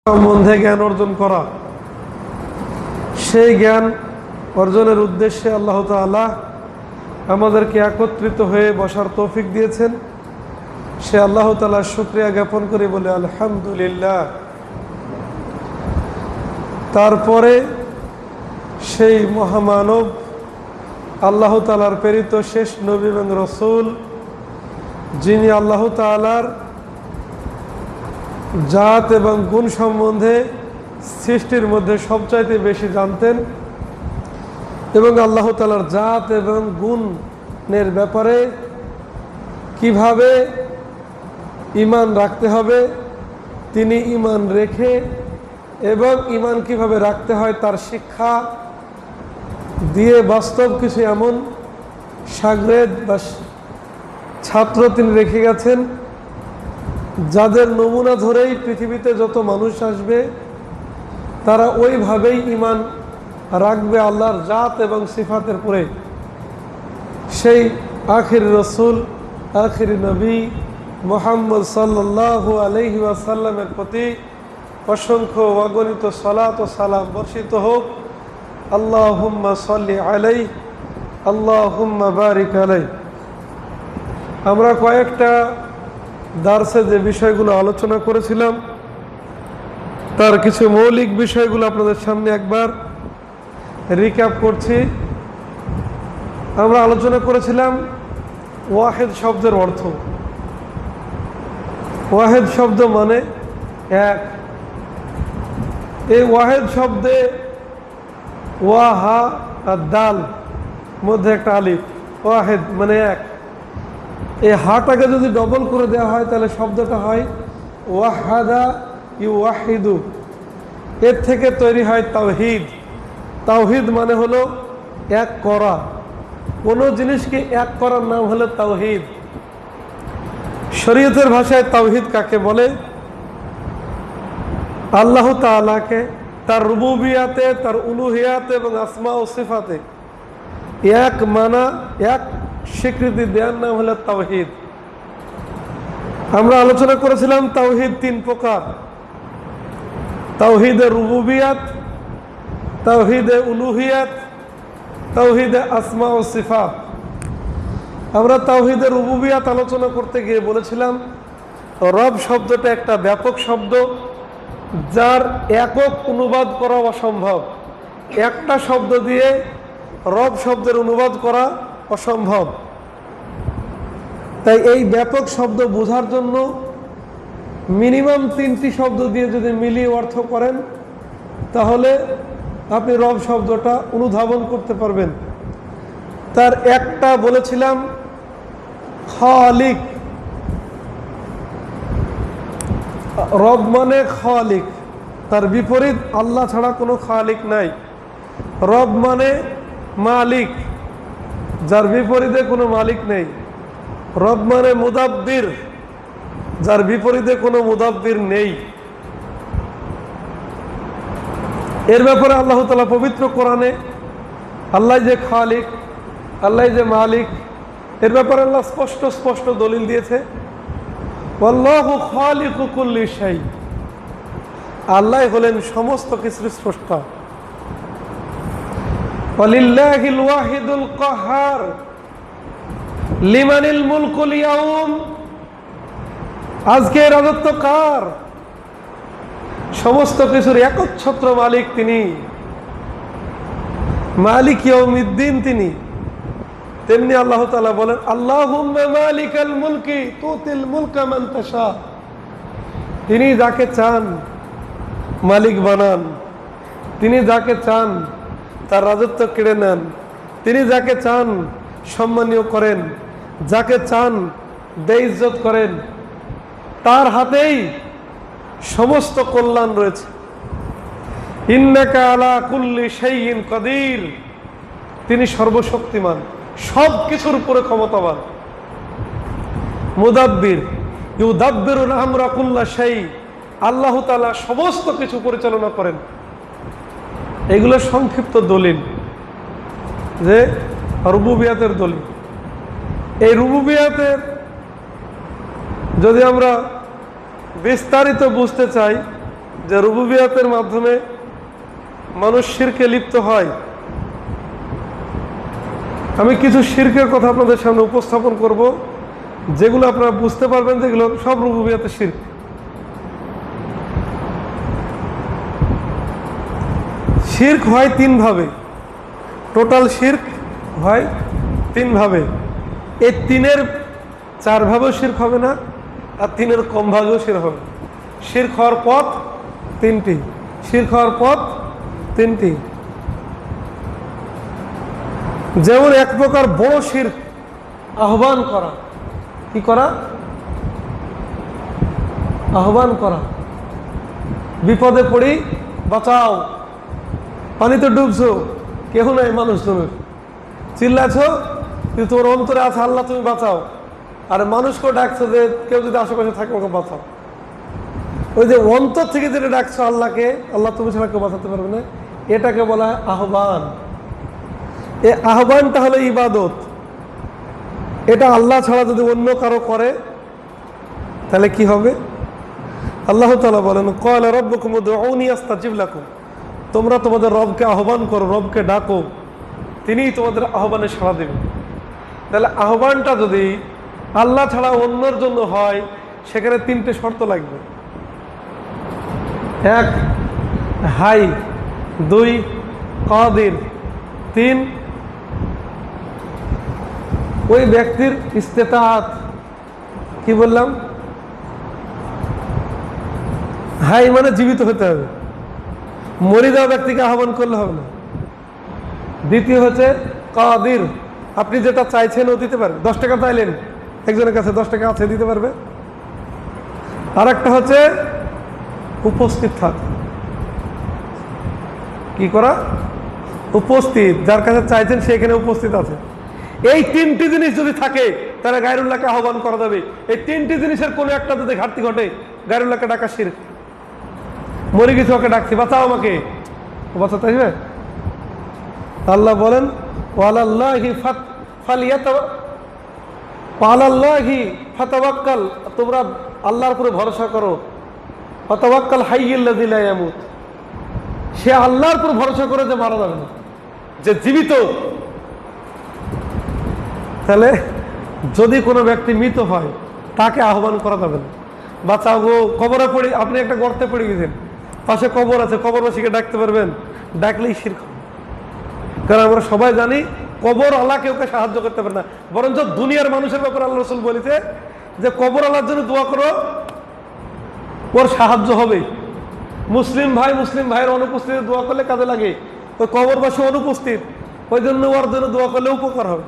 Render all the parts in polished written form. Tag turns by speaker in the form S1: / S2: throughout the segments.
S1: সম্বন্ধে জ্ঞান অর্জন করা, সেই জ্ঞান অর্জনের উদ্দেশ্যে আল্লাহ তাআলা আমাদেরকে একত্রিত হয়ে বসার তৌফিক দিয়েছেন। সে আল্লাহ তাআলার শুকরিয়া জ্ঞাপন করে বলে আলহামদুলিল্লাহ। তারপরে সেই মহামানব আল্লাহ তাআলার প্রেরিত শেষ নবী এবং রসুল, যিনি আল্লাহ তাআলার জাত এবং গুণ সম্বন্ধে সৃষ্টির মধ্যে সবচাইতে বেশি জানতেন এবং আল্লাহ তাআলার জাত এবং গুণের ব্যাপারে কিভাবে ঈমান রাখতে হবে, তিনি ঈমান রেখে এবং ঈমান কিভাবে রাখতে হয় তার শিক্ষা দিয়ে বাস্তব কিছু এমন শাগরেদ বা ছাত্র তিনি রেখে গেছেন, যাদের নমুনা ধরেই পৃথিবীতে যত মানুষ আসবে তারা ওইভাবেই ঈমান রাখবে আল্লাহর জাত এবং সিফাতের পরে। সেই আখির রসুল, আখির নবী মুহাম্মদ সাল্লাল্লাহু আলাইহি ওয়াসাল্লামের প্রতি অসংখ্য অগণিত সালাত ও সালাম বর্ষিত হোক। আল্লাহুম্মা সাল্লি আলাইহি, আল্লাহুম্মা বারিক আলাইহি। আমরা কয়েকটা দার্সে যে বিষয়গুলো আলোচনা করেছিলাম তার কিছু মৌলিক বিষয়গুলো আপনাদের সামনে একবার রিক্যাপ করছি। আমরা আলোচনা করেছিলাম ওয়াহেদ শব্দের অর্থ। ওয়াহেদ শব্দ মানে এক। এই ওয়াহেদ শব্দে ওয়া হা আর দাল মধ্যে একটা আলিফ, ওয়াহেদ মানে এক। এই হাটাকে যদি ডবল করে দেওয়া হয় তাহলে শব্দটা হয় ওয়াহাদা ইউওয়াহিদু। এর থেকে তৈরি হয় তাওহীদ। তাওহীদ মানে হলো এক করা, কোনো জিনিসকে এক করার নাম হলো তাওহীদ। শরীয়তের ভাষায় তাওহীদ কাকে বলে? আল্লাহ তাআলাকে তার রুবুবিয়াতে, তার উলুহিয়াতে এবং আসমা ও সিফাতে এক মানা, এক স্বীকৃতি দেওয়ার নাম হলো তাওহীদ। আমরা আলোচনা করেছিলাম তাওহীদ তিন প্রকার: তাওহীদে রুবুবিয়াত, তাওহীদে উলুহিয়াত, তাওহীদে আসমা ও সিফাত। আমরা তাওহীদে রুবুবিয়াত আলোচনা করতে গিয়ে বলেছিলাম রব শব্দটা একটা ব্যাপক শব্দ, যার একক অনুবাদ করা অসম্ভব। একটা শব্দ দিয়ে রব শব্দের অনুবাদ করা অসম্ভব। তাই এই ব্যাপক শব্দ বোঝার জন্য মিনিমাম তিনটি শব্দ দিয়ে যদি মিলিয়ে অর্থ করেন তাহলে আপনি রব শব্দটা অনুধাবন করতে পারবেন। তার একটা বলেছিলাম খালিক। রব মানে খালিক, তার বিপরীত আল্লাহ ছাড়া কোনো খালিক নাই। রব মানে মালিক, যার বিপরীতে কোনো মালিক নেই। রব মানে মুদাব্বির, যার বিপরীতে কোনো মুদাব্বির নেই। এর ব্যাপারে আল্লাহ তাআলা পবিত্র কোরআনে আল্লাহ যে খালিক, আল্লাহ যে মালিক, এর ব্যাপারে আল্লাহ স্পষ্ট স্পষ্ট দলিল দিয়েছে। আল্লাহু খালিকু কুল্লি শাই, আল্লাহ হলেন সমস্ত কিছুর স্রষ্টা। ওয়ালিল্লাহিল ওয়াহিদুল কাহ্হার লিমানিল মুলকুল ইয়াউম, আজকে রাজত্ব কার? সমস্ত কিছুর একচ্ছত্র মালিক তিনি, মালিক ইয়াউমিদ্দিন তিনি। তেমনি আল্লাহ তাআলা বলেন আল্লাহুম্মা মালিকাল মুলকি তুতিল মুলকা মান তাশা, তিনি যাকে চান মালিক বানান, তিনি যাকে চান তার রাজত্ব কেড়ে নেন, তিনি যাকে চান সম্মানীয় করেন, যাকে চান বেইজ্জত করেন। তার হাতেই সমস্ত কল্যাণ রয়েছে। ইন্নাকা আলা কুল্লি শাইইন কাদির, তিনি সর্বশক্তিমান, সব কিছুর উপরে ক্ষমতাবান। মুদাব্বির ইউদাব্বিরুল আমরা কুল্লা শাই, আল্লাহ তাআলা সমস্ত কিছু পরিচালনা করেন। এগুলো সংক্ষিপ্ত দলিল, যে রুবুবিয়াতের দলিল। এই রুবুবিয়াতের যদি আমরা বিস্তারিত বুঝতে চাই যে রুবুবিয়তের মাধ্যমে মানুষ শিরকে লিপ্ত হয়। আমি কিছু শিরকের কথা আপনাদের সামনে উপস্থাপন করব, যেগুলো আপনারা বুঝতে পারবেন যেগুলো সব রুবুবিয়তের শিরক। শিরক হয় তিন ভাবে, টোটাল শিরক হয় তিন ভাবে। এই তিনের চার ভাবেও শিরক হবে না, আর তিনের কম ভাগেও শিরক হবে। শিরক হওয়ার পথ তিনটি, শিরক হওয়ার পথ তিনটি। যেমন এক প্রকার বড় শিরক আহ্বান করা। কি করা? আহ্বান করা। বিপদে পড়ি, বাঁচাও, পানিতে ডুবছো, কেউ নাই মানুষজনের, চিল্লাছ কিন্তু তোর অন্তরে আছে আল্লাহ তুমি বাঁচাও, আর মানুষকেও ডাকছো যে কেউ যদি আশেপাশে থাকে ওকে বাঁচাও। ওই যে অন্তর থেকে যেটা ডাকছো আল্লাহকে, আল্লাহ তুমি ছাড়া কেউ বাঁচাতে পারবে না, এটাকে বলা হয় আহ্বান। এই আহ্বানটা হলো ইবাদত। এটা আল্লাহ ছাড়া যদি অন্য কারো করে তাহলে কি হবে? আল্লাহ তাআলা বলেন, ক্বালা রাব্বুকুম উদউনি আস্তাজিব লাকুম, তোমরা তোমাদের রবকে আহ্বান করো, রবকে ডাকো, তিনিই তোমাদের আহ্বানে সাড়া দেবেন। তাহলে আহ্বানটা যদি আল্লাহ ছাড়া অন্যের জন্য হয়, সেখানে তিনটে শর্ত লাগবে। এক, হাই। দুই, কাদির। তিন, ওই ব্যক্তির ইস্তেতাআত। কি বললাম? হাই মানে জীবিত হতে হবে, মরে যাওয়া ব্যক্তিকে আহ্বান করলে হবে না। দ্বিতীয় হচ্ছে কাদির, আপনি যেটা চাইছেন ও দিতে পারবে। 10 টাকা চাইলেন, একজনের কাছে 10 টাকা আছে, দিতে পারবে। আর একটা হচ্ছে উপস্থিত থাক। কি করা? উপস্থিত, যার কাছে চাইছেন সে এখানে উপস্থিত আছে। এই তিনটি জিনিস যদি থাকে তাহলে গায়রুল্লাহকে আহ্বান করা যাবে। এই তিনটি জিনিসের কোনো একটা যদি ঘাটতি ঘটে, গায়রুল্লাহকে ডাকা শিরক। মরে গেছে, ওকে ডাকছি, বাঁচাও আমাকে, বাঁচাতে আসবে? আল্লাহ বলেন, ওয়ালাল্লাহি ফাতাওয়াক্কাল, তোমরা আল্লাহর উপরে ভরসা করো। ফাতাওয়াক্কাল হাইয়্যিল্লাযী লা ইয়ামুত, সে আল্লাহর উপর ভরসা করে যে মারা যাবে না, যে জীবিত। তাহলে যদি কোনো ব্যক্তি মৃত হয় তাকে আহ্বান করা যাবে না। বাঁচাও গো, কবরে পড়ে, আপনি একটা গর্তে পড়ে গেছেন, পাশে কবর আছে, কবরবাসীকে ডাকতে পারবেন? ডাকলেই শিরক হবে। কারণ আমরা সবাই জানি কবর আল্লাহ কেউকে সাহায্য করতে পারে না, বরঞ্চ দুনিয়ার মানুষের ব্যাপারে আল্লাহ রাসূল বলেছে যে কবর আল্লাহর জন্য দোয়া করো, ওর সাহায্য হবে। মুসলিম ভাইয়ের অনুপস্থিতিতে দোয়া করলে কাজে লাগে, ওই কবরবাসী অনুপস্থিত, ওই জন্য ওর জন্য দোয়া করলে উপকার হবে।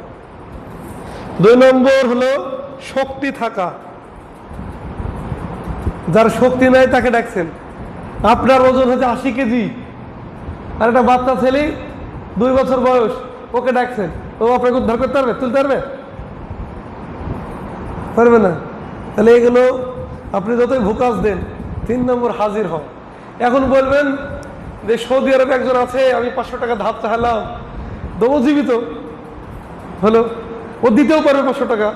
S1: 2 নম্বর হলো শক্তি থাকা। যার শক্তি নাই তাকে ডাকছেন। আপনার ওজন হচ্ছে 80 কেজি, আর একটা বাচ্চা ছেলে 2 বছর বয়স, ওকে ডাকছেন, ও আপনাকে উদ্ধার করতে পারবে? তুলতে পারবে? পারবে না। তাহলে এগুলো আপনি যতই ভুকাস দেন, 3 নম্বর হাজির হন। এখন বলবেন যে সৌদি আরবে একজন আছে, আমি 500 টাকা ধার চাইলাম, দেবো, জীবিত হলো, ও দিতেও পারবে 500 টাকা,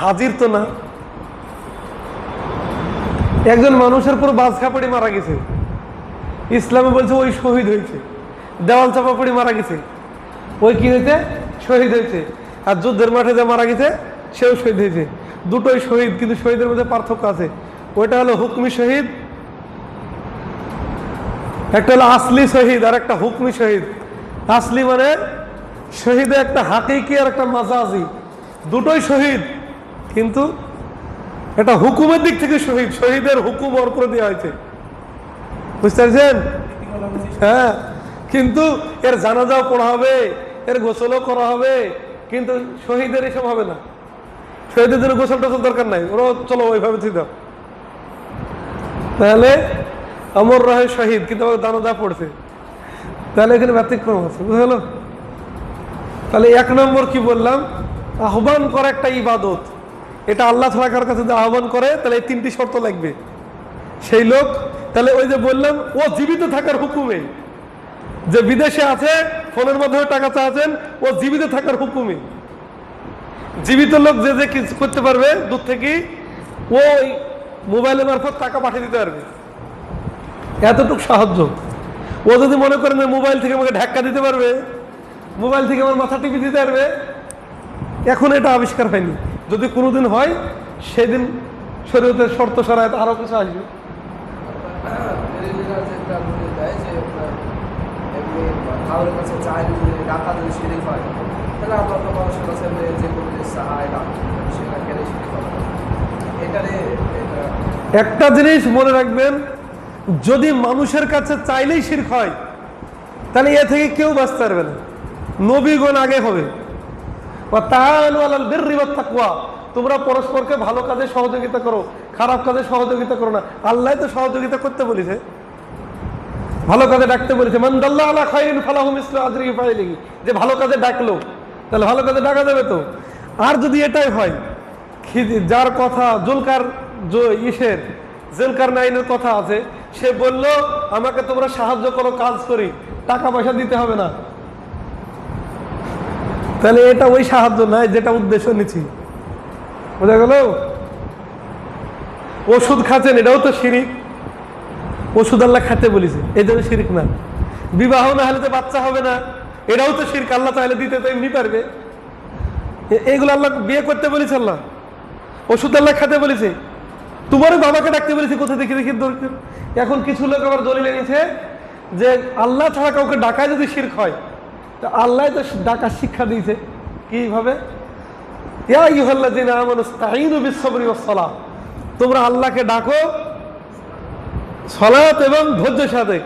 S1: হাজির তো না। একজন মানুষের পুরো বাস খাপড়ি মারা গেছে, ইসলামে বলছে ওই শহীদ হয়েছে। দেওয়াল চাপা পড়ে মারা গেছে, ওই কি হয়েছে? শহীদ হয়েছে। আর যুদ্ধের মাঠে যে মারা গেছে সেও শহীদ হয়েছে। দুটোই শহীদ, কিন্তু শহীদের মধ্যে পার্থক্য আছে। ওইটা হলো হুকমি শহীদ, একটা হলো আসলি শহীদ, আর একটা হুকমি শহীদ। আসলি মানে শহীদে একটা হাকিকি আর একটা মাজাজি, দুটোই শহীদ, কিন্তু এটা হুকুমের দিক থেকে শহীদ, শহীদের হুকুম ওর করে দেওয়া হয়েছে। বুঝতে পারছেন? হ্যাঁ, কিন্তু এর জানাজাও পড়া হবে, এর গোসলও করা হবে, কিন্তু শহীদের এসব হবে না। শহীদের জন্য গোসল টোসল দরকার নাই, ওরা চলো ওইভাবে ঠিক দাও। তাহলে অমর রহে শহীদ, কিন্তু জানাজা পড়ছে, তাহলে এখানে ব্যতিক্রম আছে। বুঝে গেল? তাহলে 1 নম্বর কি বললাম? আহ্বান করা একটা ইবাদত। এটা আল্লাহ ছাড়া কার কাছে যদি আহ্বান করে তাহলে এই 3টি শর্ত লাগবে। সেই লোক, তাহলে ওই যে বললাম ও জীবিত থাকার হুকুমে, যে বিদেশে আছে ফোনের মাধ্যমে টাকা চাচ্ছেন, ও জীবিত থাকার হুকুমে। জীবিত লোক যে যে কিছু করতে পারবে, দূর থেকে ওই মোবাইলের মারফত টাকা পাঠিয়ে দিতে পারবে। এতটুকু সাহায্য। ও যদি মনে করেন যে মোবাইল থেকে আমাকে ধাক্কা দিতে পারবে, মোবাইল থেকে আমার মাথা টিপি দিতে পারবে, এখন এটা আবিষ্কার হয়নি। যদি কোনোদিন হয় সেদিন শরীয়তের শর্ত শরায়ত আরো কিছু আসবে। একটা জিনিস মনে রাখবেন, যদি মানুষের কাছে চাইলেই শিরক হয় তাহলে এ থেকে কেউ বাঁচতে পারবে না। নবীগণ আগে হবে, তোমরা পরস্পরকে ভালো কাজে সহযোগিতা করো, খারাপ কাজে সহযোগিতা করো না। আল্লাহ তো সহযোগিতা করতে বলেছে, ভালো কাজে ডাকতে বলেছে। মান দাল্লা আলা খায়রিন ফালাহু মিসলু আজরিহি ফাইলিহি, যে ভালো কাজে ডাকলো তাহলে ভালো কাজে ডাকা যাবে তো। আর যদি এটাই হয়, যার কথা জুলকার নাইনের কথা আছে, সে বলল আমাকে তোমরা সাহায্য করো, কাজ করি, টাকা পয়সা দিতে হবে না, তাহলে এটা ওই সাহায্য নাই যেটা উদ্দেশ্য নিচ্ছি। বোঝা গেল? ওষুধ খাচ্ছেন, এটাও তো শিরিক। ওষুধ আল্লাহ খেতে বলেছে, এই জন্য শিরিক না। বিবাহ না হলে তো বাচ্চা হবে না, এটাও তো শিরক। আল্লাহ চাইলে দিতে তো এমনি পারবে। এইগুলো আল্লাহ বিয়ে করতে বলেছে, আল্লাহ ওষুধ আল্লাহ খেতে বলেছে, তোমারও বাবাকে ডাকতে বলেছে। কোথায় দেখি দেখি দরকার। এখন কিছু লোক আবার দলিল এনেছে যে আল্লাহ ছাড়া কাউকে ডাকায় যদি শিরক হয়, তো আল্লাহ তো ডাকার শিক্ষা দিয়েছে কিভাবে, ইয়া আইয়ুহাল্লাযীনা আমানু ইসতাঈনু বিস-সাবরি ওয়াস-সালাহ, তোমরা আল্লাহকে ডাকো সালাত এবং ধৈর্যের সাথে।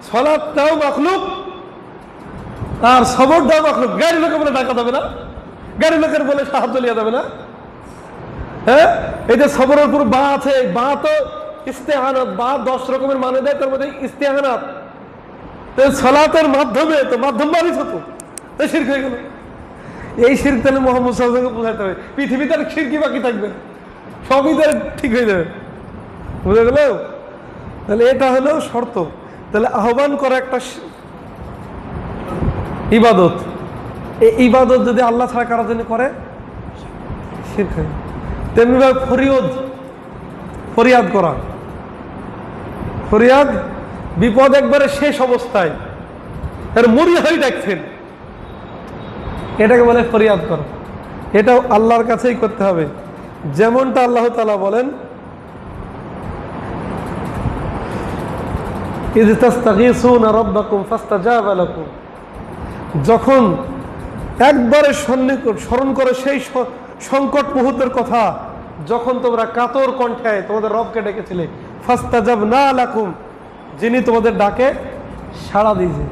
S1: সালাতটাও মাখলুক আর সবরটাও মাখলুক। গাড়ি লোকে বলে ডাকা যাবে না, গাড়ি লোকের বলে সাহায্য লিয়া যাবে না। হ্যাঁ, এই যে সবরের উপর বা আছে, বা তো ইস্তেহানাত, বা 10 রকমের মানে দেয়, তার মধ্যে ইস্তেহানাত। সালাতের মাধ্যমে তো মাধ্যম বাড়িছ তো শিরক হয়ে গেল। এই শিরক তাহলে মুহাম্মদ সাল্লাল্লাহু আলাইহি ওয়াসাল্লামকে বোঝাতে হবে। পৃথিবীতে আর শিরকি বাকি থাকবে, সবই তার ঠিক হয়ে যাবে। বুঝা গেল? তাহলে এটা হলো শর্ত। তাহলে আহ্বান করা একটা ইবাদত। এই ইবাদত যদি আল্লাহ ছাড়া কারোর জন্য করে, শিরক হয়। তেমনিভাবে ফরিয়াদ করা, ফরিয়াদ বিপদ একবারে শেষ অবস্থায় আর মরিয়া হয়ে ডাকছেন, এটাকে বলে ফরিয়াদ করা। এটাও আল্লাহর কাছেই করতে হবে। যেমনটা আল্লাহ তাআলা বলেন, ইয তাস্তাগীসুনা রাব্বাকুম ফাস্তাজাবা লাকুম, যখন একবারে স্মরণ করে সেই সংকট মুহূর্তের কথা, যখন তোমরা কাতর কণ্ঠে তোমাদের রবকে ডেকেছিলে, ফাস্তাজাবনা লাকুম, যিনি তোমাদের ডাকে সাড়া দিয়েছে।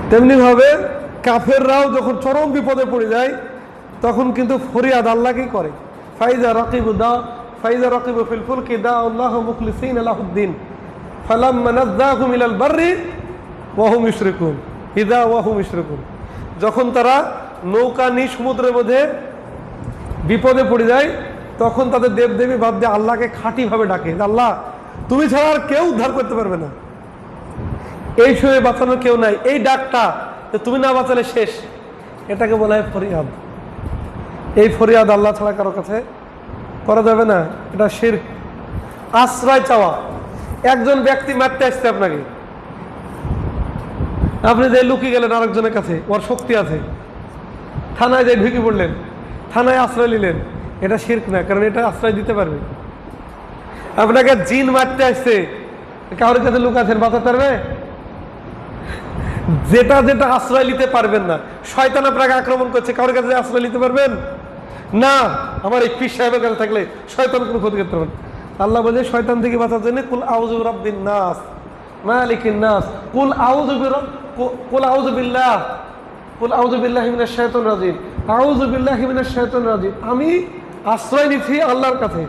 S1: তেমনি ভাবে কাফেররাও যখন চরম বিপদে পড়ে যায়, তখন কিন্তু ফরিয়াদ আল্লাহকেই করে। ফাইজা রাকিবু ফিল ফুলকি দা'উ আল্লাহ মুখলিসিনা লাহুদ্দিন ফালাম্মা নাজ্জাহুম ইলাল বাররি ওয়া হুম ইউশরিকুন ইযা ওয়া হুম ইউশরিকুন, যখন তারা নৌকা নিয়ে সমুদ্রের মধ্যে বিপদে পড়ে যায়, তখন তাদের দেবদেবী বাদ দিয়ে আল্লাহকে খাঁটিভাবে ডাকে, আল্লাহ তুমি ছাড়া আর কেউ উদ্ধার করতে পারবে না, এই সময় বাঁচানোর কেউ নাই, এই ডাকটা তুমি না বাঁচালে শেষ। এটাকে বলা হয় ফরিয়াদ। এই ফরিয়াদ আল্লাহ ছাড়া কারো কাছে করা যাবে না, এটা শিরক। আশ্রয় চাওয়া, একজন ব্যক্তি মারতে আসছে আপনাকে, আপনি যে লুকিয়ে গেলেন আরেকজনের কাছে, ওর শক্তি আছে, থানায় যাই ঢুকে পড়লেন, থানায় আশ্রয় নিলেন, এটা শিরক না, কারণ এটা আশ্রয় দিতে পারবে। আপনাকে জিন মারতে আসছে, কারোর কাছে লুকাচ্ছেন, বাঁচাতে পারবে? যেটা যেটা আশ্রয় নিতে পারবেন না, শয়তান আপনাকে আক্রমণ করছে, কারোর কাছে আশ্রয় নিতে পারবেন না। আমার এই পীর সাহেবের কাছে থাকলে শয়তান কোনো ক্ষতি করতে পারবেন। আল্লাহ বলে শয়তান থেকে বাঁচার জন্য কুল আউযু বিরাব্বিন নাস মালিকিন নাস, কুল আউযু বিল্লাহি মিনাশ শাইতানির রাজিম, আউযু বিল্লাহি মিনাশ শাইতানির রাজিম। আমি আশ্রয় নিচ্ছি আল্লাহর কাছে,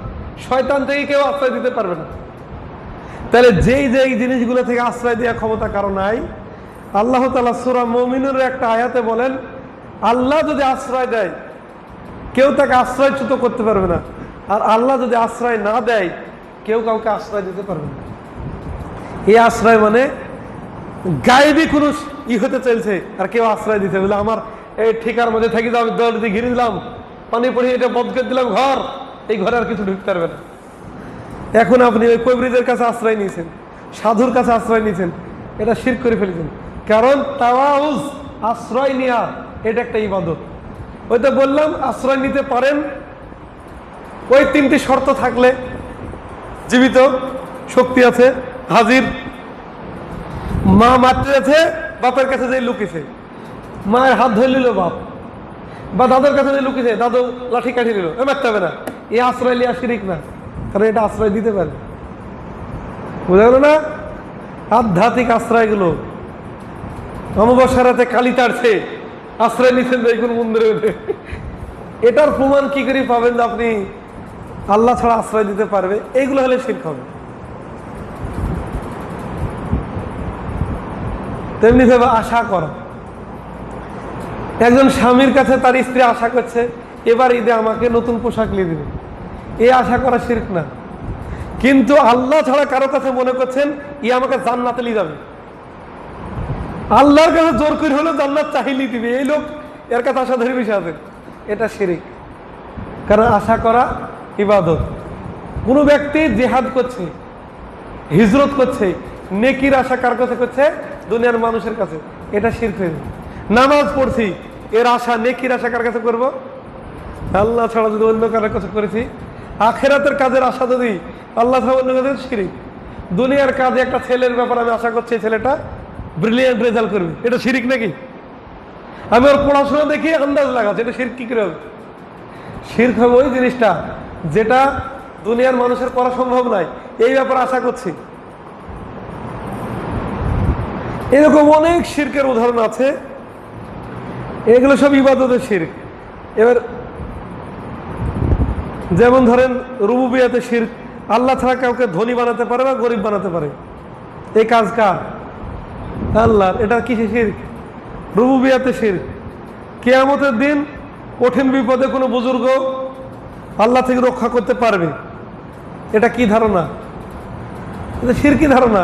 S1: শয়তান থেকে কেউ আশ্রয় দিতে পারবে না। তাহলে যেই জিনিসগুলো থেকে আশ্রয় দেওয়ার ক্ষমতা কারো নাই, আল্লাহ তাআলা সূরা মুমিনুর একটা আয়াতে বলেন, আল্লাহ যদি আশ্রয় দেয় কেউ তাকে আশ্রয়চ্যুত করতে পারবে না, আর আল্লাহ যদি আশ্রয় না দেয় কেউ কাউকে আশ্রয় দিতে পারবে না। এই আশ্রয় মানে গায়েবী কোনো হতে চলছে আর কেউ আশ্রয় দিতে বলে, আমার এই ঠিকার মধ্যে থাকি যাও, দল দিয়ে ঘিরে দিলাম, পানি পড়িয়ে এটা বন্ধ করে দিলাম ঘর, এই ঘরে আর কিছু ঢুকতে পারবে না। এখন আপনি ওই কবিরদের কাছে আশ্রয় নিয়েছেন, সাধুর কাছে আশ্রয় নিয়েছেন, এটা শিরক করে ফেলেছেন। কারণ তাওয়াউজ, আশ্রয় নেওয়া, এটা একটা ইবাদত। ওই তো বললাম আশ্রয় নিতে পারেন ওই তিনটি শর্ত থাকলে। জীবিত, শক্তি আছে, হাজির, মা মাতৃ আছে, বাপের কাছে যে লুকিছে, মায়ের হাত ধরে নিল বাপ, বা দাদার কাছে যে লুকিছে, দাদু লাঠি কাঠি নিল, মারতে হবে না, এই আশ্রয় লিয়া শিরিক না, কারণ এটা আশ্রয় দিতে পারে। বুঝা গেল না? আধ্যাত্মিক আশ্রয়গুলো, অমাবস্যার রাতে কালি তাড়ছে, আশ্রয় নিচ্ছেন কোন মন্দিরে উঠে, এটার প্রমাণ কি করে পাবেন যে আপনি আল্লাহ ছাড়া আশ্রয় দিতে পারবে? এইগুলো হলে শিরক হবে। তেমনি ভাবে আশা করা, একজন স্বামীর কাছে তার স্ত্রী আশা করছে এবার ঈদে আমাকে নতুন পোশাক নিয়ে দিবে, এই আশা করা শিরক না। কিন্তু আল্লাহ ছাড়া কারো কাছে মনে করছেন ই আমাকে জান্নাতে নিয়ে যাবে, আল্লাহর কাছে জোর করে হলে জান্নাত চাহিয়ে দিবে, এই লোক এর কাছে আশা ধরে বসে আছে, এটা শিরক। কারণ আশা করা ইবাদত। কোনো ব্যক্তি জিহাদ করছে, হিজরত করছে, নেকির আশা কার কাছে করছে? দুনিয়ার মানুষের কাছে, এটা শিরক হয়ে যাবে। নামাজ পড়ছি, এর আশা, নেকির আশা কার কাছে করব? আল্লাহ ছাড়া যদি অন্য কারোর কাছে করেছি। আখেরাতের কাজের আশা যদি আল্লাহ ছাড়া অন্য কাছে, শিরক। দুনিয়ার কাজে একটা ছেলের ব্যাপারে আমি আশা করছি এই ছেলেটা ব্রিলিয়ান্ট রেজাল্ট করবে, এটা শিরক নাকি? আমি ওর পড়াশোনা দেখি আন্দাজ লাগাচ্ছি, এটা শিরক কি করে হবে? শিরক হবে ওই জিনিসটা যেটা দুনিয়ার মানুষের করা সম্ভব নয়, এই ব্যাপারে আশা করছি। এরকম অনেক শিরকের উদাহরণ আছে, এগুলো সব ইবাদতের শিরক। এবার যেমন ধরেন রুবুবিয়াতে শিরক, আল্লাহ ছাড়া কাউকে ধনী বানাতে পারে বা গরিব বানাতে পারে, এই কাজ কার? আল্লাহর। এটা কিসে শিরক? রুবুবিয়াতে শিরক। কিয়ামতের দিন কঠিন বিপদে কোনো বুজুর্গ আল্লাহ থেকে রক্ষা করতে পারবে, এটা কি ধারণা? এটা শিরকি ধারণা,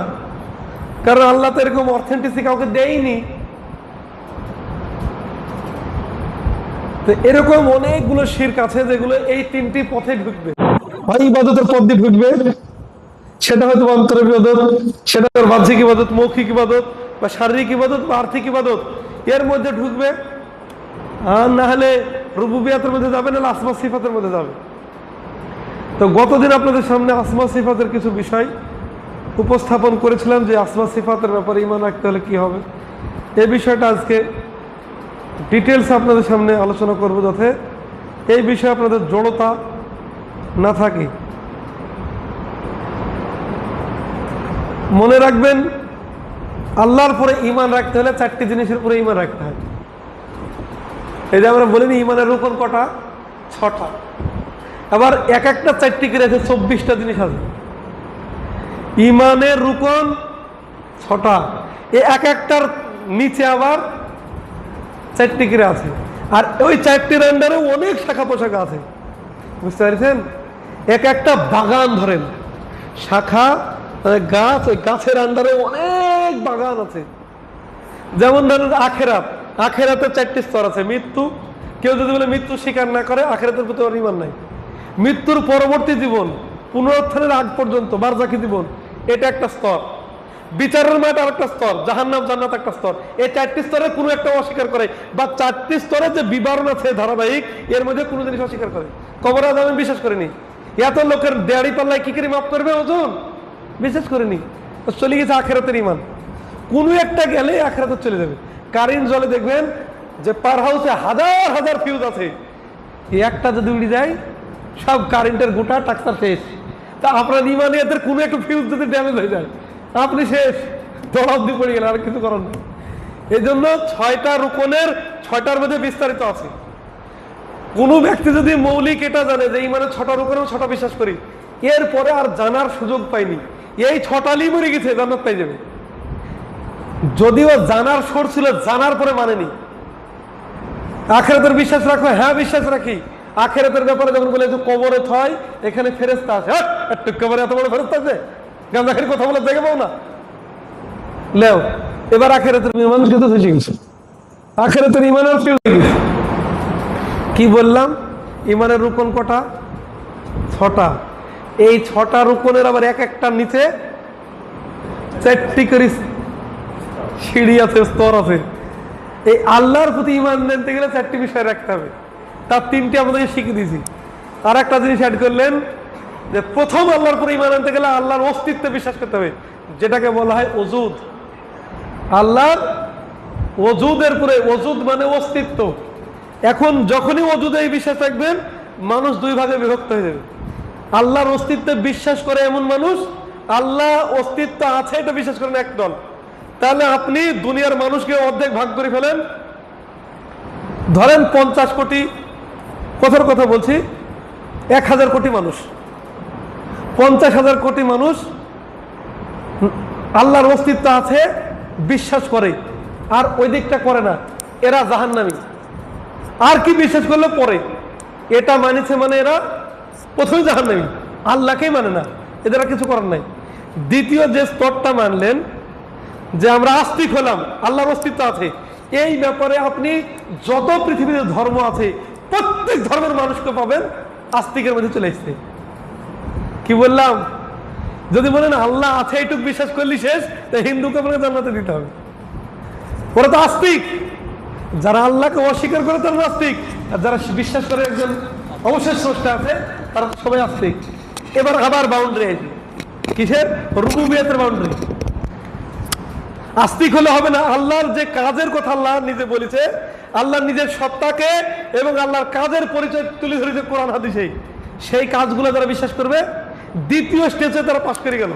S1: কারণ আল্লাহ তো এরকম অথেন্টিসিটি কাউকে দেয়নি। তো এরকম অনেকগুলো শিরক আছে যেগুলো এই তিনটি পথে ঢুকবে। হয় ইবাদতের পথ দিয়ে ঢুকবে, সেটা হয়তো অন্তরের ইবাদত, সেটা বাহ্যিক ইবাদত, মৌখিক ইবাদত, বা শারীরিক ইবাদত বা আর্থিক ইবাদত, এর মধ্যে ঢুকবে। আর না হলে রুবুবিয়াতের মধ্যে যাবে, না আসমা সিফাতের মধ্যে যাবে। তো গতদিন আপনাদের সামনে আসমা সিফাতের কিছু বিষয় উপস্থাপন করেছিলাম, যে আসমা সিফাতের ব্যাপারে ঈমান রাখতে হলে কি হবে। এই বিষয়টা আজকে ডিটেলস আপনাদের সামনে আলোচনা করব, যাতে এই বিষয়ে আপনাদের জড়তা না থাকে। মনে রাখবেন, আল্লাহর পরে ঈমান রাখতে হলে চারটি জিনিসের উপরে ঈমান রাখতে হয়। এই যে আমরা বলিনি ঈমানের রুকন কটা? 6টা। আবার এক একটা চারটি করে আছে, 24টা জিনিস আছে। ঈমানের রুকন 6টা, এই এক একটার নিচে আবার 4টি করে আছে, আর ওই 4টির আন্ডারে অনেক শাখা পোশাখা আছে। বুঝতে পারছেন? এক একটা বাগান ধরেন, শাখা গাছ, ওই গাছের আন্ডারে অনেক বাগান আছে। যেমন ধরেন আখেরাত, আখেরাতের 4টি স্তর আছে। মৃত্যু, কেউ যদি বলে মৃত্যু স্বীকার না করে, আখেরাতের প্রতি ওর ঈমান নাই। মৃত্যুর পরবর্তী জীবন, পুনরুত্থানের আগ পর্যন্ত বারজাখী জীবন, এটা একটা স্তর। বিচারের মাঠ আর একটা স্তর, জাহান্নাম জান্নাত একটা স্তর। এই 4টি স্তরে কোনো একটা অস্বীকার করে, বা 4টি স্তরে যে বিবরণ আছে ধারাবাহিক, এর মধ্যে কোনো জিনিস অস্বীকার করে। কবরে আযাব আমি বিশ্বাস করিনি, এত লোকের দেয়াড়ি পাল্লায় কি করে মাফ করবে ওজন, বিশ্বাস করিনি। চলে গেছে আখেরাতের ঈমান। কোনো একটা গেলে আখেরাতে চলে যাবে। কারেন্ট জলে দেখবেন যে পার হাউসে হাজার হাজার ফিউজ আছে, একটা যদি উড়ে যায় সব কারেন্টের গোটা টাক্সার শেষ। তা আপনার ঈমানিয়াতের কোনো একটা ফিউজ যদি ড্যামেজ হয়ে যায়, আপনি শেষ, দড়াব দিয়ে পড়ে গেলেন, আর কিছু করার নেই। এই জন্য 6টা রুকনের 6টার মধ্যে বিস্তারিত আছে। কোনো ব্যক্তি যদি মৌলিক এটা জানে যে ঈমানের 6টা রুকন, 6টা বিশ্বাস করি, এরপরে আর জানার সুযোগ পাইনি, এই 6টালি মরে গেছে, জান্নাত পাই যাবে। যদিও জানার সোর ছিল, জানার পরে মানেনি। আখেরাতের বিশ্বাস রাখো, হ্যাঁ বিশ্বাস রাখি। আখেরাতের ব্যাপারে যখন বলে যে কবরে থয়, এখানে ফেরেশতা আছে, একটু কবরে এত বড় ফেরেশতা আছে, গাঁজাখের কথা বলে দেখে পাও না, লেও। এবার আখেরাতের ঈমান কিন্তু হয়ে গেছে, আখেরাতের ঈমানের ফিউজ হয়ে গেছে। কি বললাম? ঈমানের রুকন কটা? 6টা। এই 6টা রুকনের আবার এক একটার নিচে 4টি করে সিঁড়ি আছে, স্তর আছে। এই আল্লাহর প্রতি ঈমান আনতে গেলে 4টি বিষয় রাখতে হবে, তার 3টি আমাদেরকে শিখিয়ে দিয়েছি। আর একটা জিনিস অ্যাড করলেন যে প্রথম আল্লাহর উপরে ঈমান আনতে গেলে আল্লাহর অস্তিত্বে বিশ্বাস করতে হবে, যেটাকে বলা হয় ওজুদ। আল্লাহর ওজুদের পরে, ওজুদ মানে অস্তিত্ব। এখন যখনই ওজুদে এই বিশ্বাস রাখবেন, মানুষ 2 ভাগে বিভক্ত হয়ে যাবে। আল্লাহর অস্তিত্বে বিশ্বাস করে এমন মানুষ, আল্লাহ অস্তিত্ব আছে এটা বিশ্বাস করেন এক দল। তাহলে আপনি দুনিয়ার মানুষকে অর্ধেক ভাগ করে ফেলেন, ধরেন 50 কোটি, কথার কথা বলছি, 1000 কোটি মানুষ, 50,000 কোটি মানুষ আল্লাহর অস্তিত্ব আছে বিশ্বাস করে, আর ওই দিকটা করে না, এরা জাহান্নামী। আর কি বিশ্বাস করলে পরে এটা মানেছে, মানে এরা প্রথমে জাহান্নামী, আল্লাহকেই মানে না, এদের আর কিছু করার নাই। দ্বিতীয় যে স্তরটা মানলেন যে আমরা আস্তিক হলাম, আল্লাহর অস্তিত্ব আছে, এই ব্যাপারে আপনি যত পৃথিবীতে ধর্ম আছে প্রত্যেক ধর্মের মানুষকে পাবেন আস্তিকের মধ্যে চলে এসছে। কি বললাম? যদি বলেন আল্লাহ আছে এইটুকু বিশ্বাস করলি শেষ, তো হিন্দুকে আপনাকে জান্নাতে দিতে হবে, ওরা তো আস্তিক। যারা আল্লাহকে অস্বীকার করে তারা নাস্তিক, আর যারা বিশ্বাস করে একজন অবশ্যই স্রষ্টা আছে তারা সবাই আস্তিক। এবার আবার বাউন্ডারি আছে, কিসের? রুবুবিয়তের বাউন্ডারি। আস্তিক হলে হবে না, আল্লাহর যে কাজের কথা আল্লাহ নিজে বলেছে, আল্লাহর নিজের সত্তাকে এবং আল্লাহর কাজের পরিচয় তুলে ধরেছে কোরআন হাদিসে, সেই কাজগুলো যারা বিশ্বাস করবে দ্বিতীয় স্টেজে তারা পাশ করে গেল।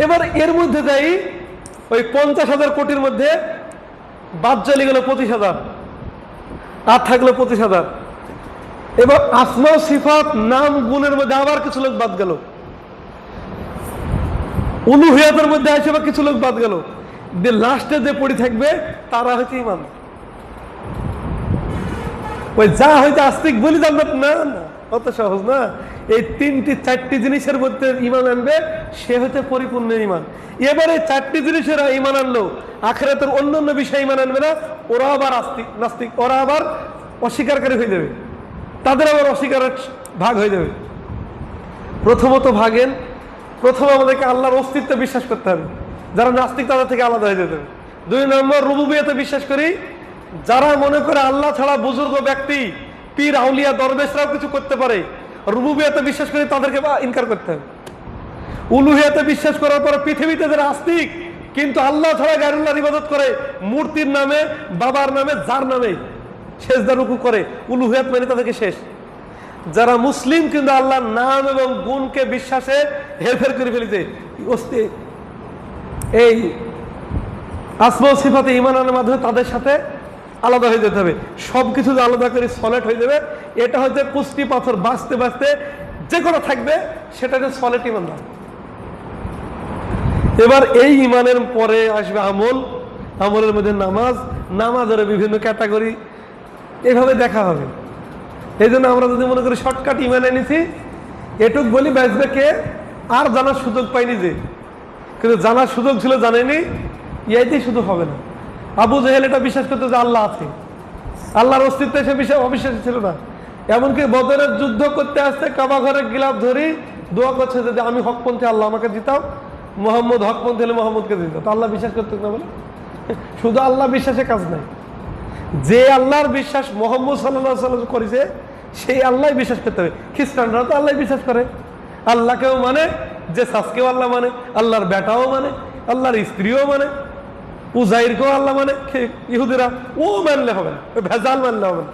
S1: এবার এর মধ্যে যাই, ওই 50,000 কোটির মধ্যে বাদ চলে গেল 25,000, আর থাকলো 25,000। এবার আসমা সিফাত নাম গুণের মধ্যে আবার কিছু লোক বাদ গেল, উলুহিয়াতের মধ্যে আসে আবার কিছু লোক বাদ গেল। লাস্টে যে পড়ে থাকবে তারা হচ্ছে ইমান। ওই যা হয়তো আস্তিক বলি জান্নাত, না না, অত সহজ না। এই 3টি-4টি জিনিসের মধ্যে ইমান আনবে, সে হচ্ছে পরিপূর্ণ ইমান। এবারে 4টি জিনিসের ইমান আনলো, আখিরাতের অন্যান্য বিষয়ে ইমান আনবে না, ওরা আবার আস্তিক নাস্তিক, ওরা আবার অস্বীকারী হয়ে যাবে, তাদের আবার অস্বীকারের ভাগ হয়ে যাবে। প্রথমত ভাগেন, প্রথম আমাদেরকে আল্লাহর অস্তিত্বে বিশ্বাস করতে হবে, যারা নাস্তিক তাদের থেকে আলাদা হয়ে যেতে হবে। 2 নম্বর রুবুবিয়তে বিশ্বাস করি, যারা মনে করে আল্লাহ ছাড়া বুজুর্গ ব্যক্তি, পীর, আউলিয়া, দরবেশরাও কিছু করতে পারে, রুবুবিয়তে বিশ্বাস করি তাদেরকে ইনকার করতে হবে। উলুহিয়াতে বিশ্বাস করার পর পৃথিবীতে যারা আস্তিক কিন্তু আল্লাহ ছাড়া গায়রুল্লাহর ইবাদত করে, মূর্তির নামে, বাবার নামে, যার নামে সেজদা রুকু করে, উলুহিয়াত মানে তাদেরকে শেষ। যারা মুসলিম কিন্তু আল্লাহর নাম এবং গুণকে বিশ্বাসে হেরফের করে ফেলেছে, এই আসমা ও সিফাতে ঈমান আনার মাধ্যমে তাদের সাথে আলাদা হয়ে যেতে হবে। সবকিছু আলাদা করে সলিড হয়ে যাবে। এটা হচ্ছে কুস্তি পাথর, বাঁচতে বাঁচতে যে কোনো থাকবে, সেটা হচ্ছে সলিড ঈমানদার। এবার এই ঈমানের পরে আসবে আমল, আমলের মধ্যে নামাজ, নামাজের বিভিন্ন ক্যাটাগরি, এভাবে দেখা হবে। এই জন্য আমরা যদি মনে করি শর্টকাট ঈমান এনেছি, এটুক বলি বাঁচবে কে, আর জানার সুযোগ পাইনি, যে কিন্তু জানার সুযোগ ছিল জানেনি, ইয়াইতেই শুধু হবে না। আবু জেহেল এটা বিশ্বাস করতে যে আল্লাহ আছে, আল্লাহর অস্তিত্বে সে বিষয়ে অবিশ্বাসী ছিল না। এমনকি বদরের যুদ্ধ করতে আসতে কাবা ঘরের গিলাফ ধরি দোয়া করছে যে আমি হকপন্থী, আল্লাহ আমাকে জিতাও, মোহাম্মদ হকপন্থী হলে মোহাম্মদকে জিতাও। তো আল্লাহ বিশ্বাস করতে না বলে? শুধু আল্লাহ বিশ্বাসে কাজ নাই, যে আল্লাহর বিশ্বাস মোহাম্মদ সাল্লাল্লাহু আলাইহি ওয়াসাল্লাম করেছে সেই আল্লাহ বিশ্বাস করতে হবে। খ্রিস্টানরা তো আল্লাহ বিশ্বাস করে, আল্লাহকেও মানে, যে সাসকেও আল্লাহ মানে, আল্লাহর বেটাও মানে, আল্লাহর স্ত্রীও মানে, উজাইরকেও আল্লাহ মানে। ইহুদিরা ও মানলে হবে না, ভেজাল মানলে হবে না।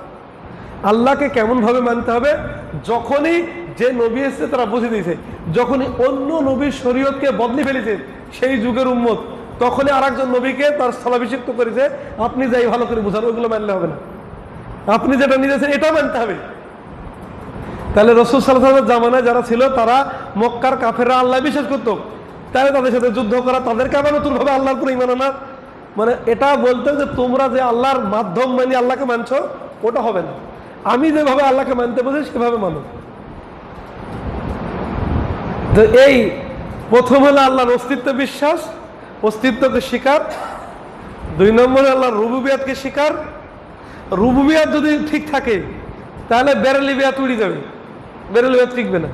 S1: আল্লাহকে কেমন ভাবে মানতে হবে? যখনই যে নবী এসেছে তারা বুঝে দিয়েছে, যখনই অন্য নবীর শরীয়তকে বদলে ফেলেছে সেই যুগের উম্মত, তখনই আর একজন নবীকে তার স্থলাভিষিক্ত করেছে। আপনি যাই ভালো করে বুঝান, ওইগুলো মানলে হবে না, আপনি যেটা নিয়েছেন এটা মানতে হবে। তাহলে রাসূল সাল্লাল্লাহু আলাইহি ওয়াসাল্লামের জামানায় যারা ছিল তারা মক্কার কাফেররা আল্লাহ বিশ্বাস করতো, তাহলে তাদের সাথে যুদ্ধ করা, তাদেরকে আবার নতুন ভাবে আল্লাহর উপর ঈমান আনা, মানে এটা বলতে যে তোমরা যে আল্লাহর মাধ্যম মানে আল্লাহকে মানছো, ওটা হবে না। আমি যেভাবে আল্লাহকে মানতে বলছি সেভাবে মানো। তো এই প্রথম হলো আল্লাহর অস্তিত্ব বিশ্বাস, অস্তিত্বকে স্বীকার। 2 নম্বরে আল্লাহর রুবুবিয়াতকে স্বীকার। রুবুবিয়াত যদি ঠিক থাকে তাহলে বেরেলি বিয়াত উড়ে যাবে, বেরেলি বিয়াত টিকবে না।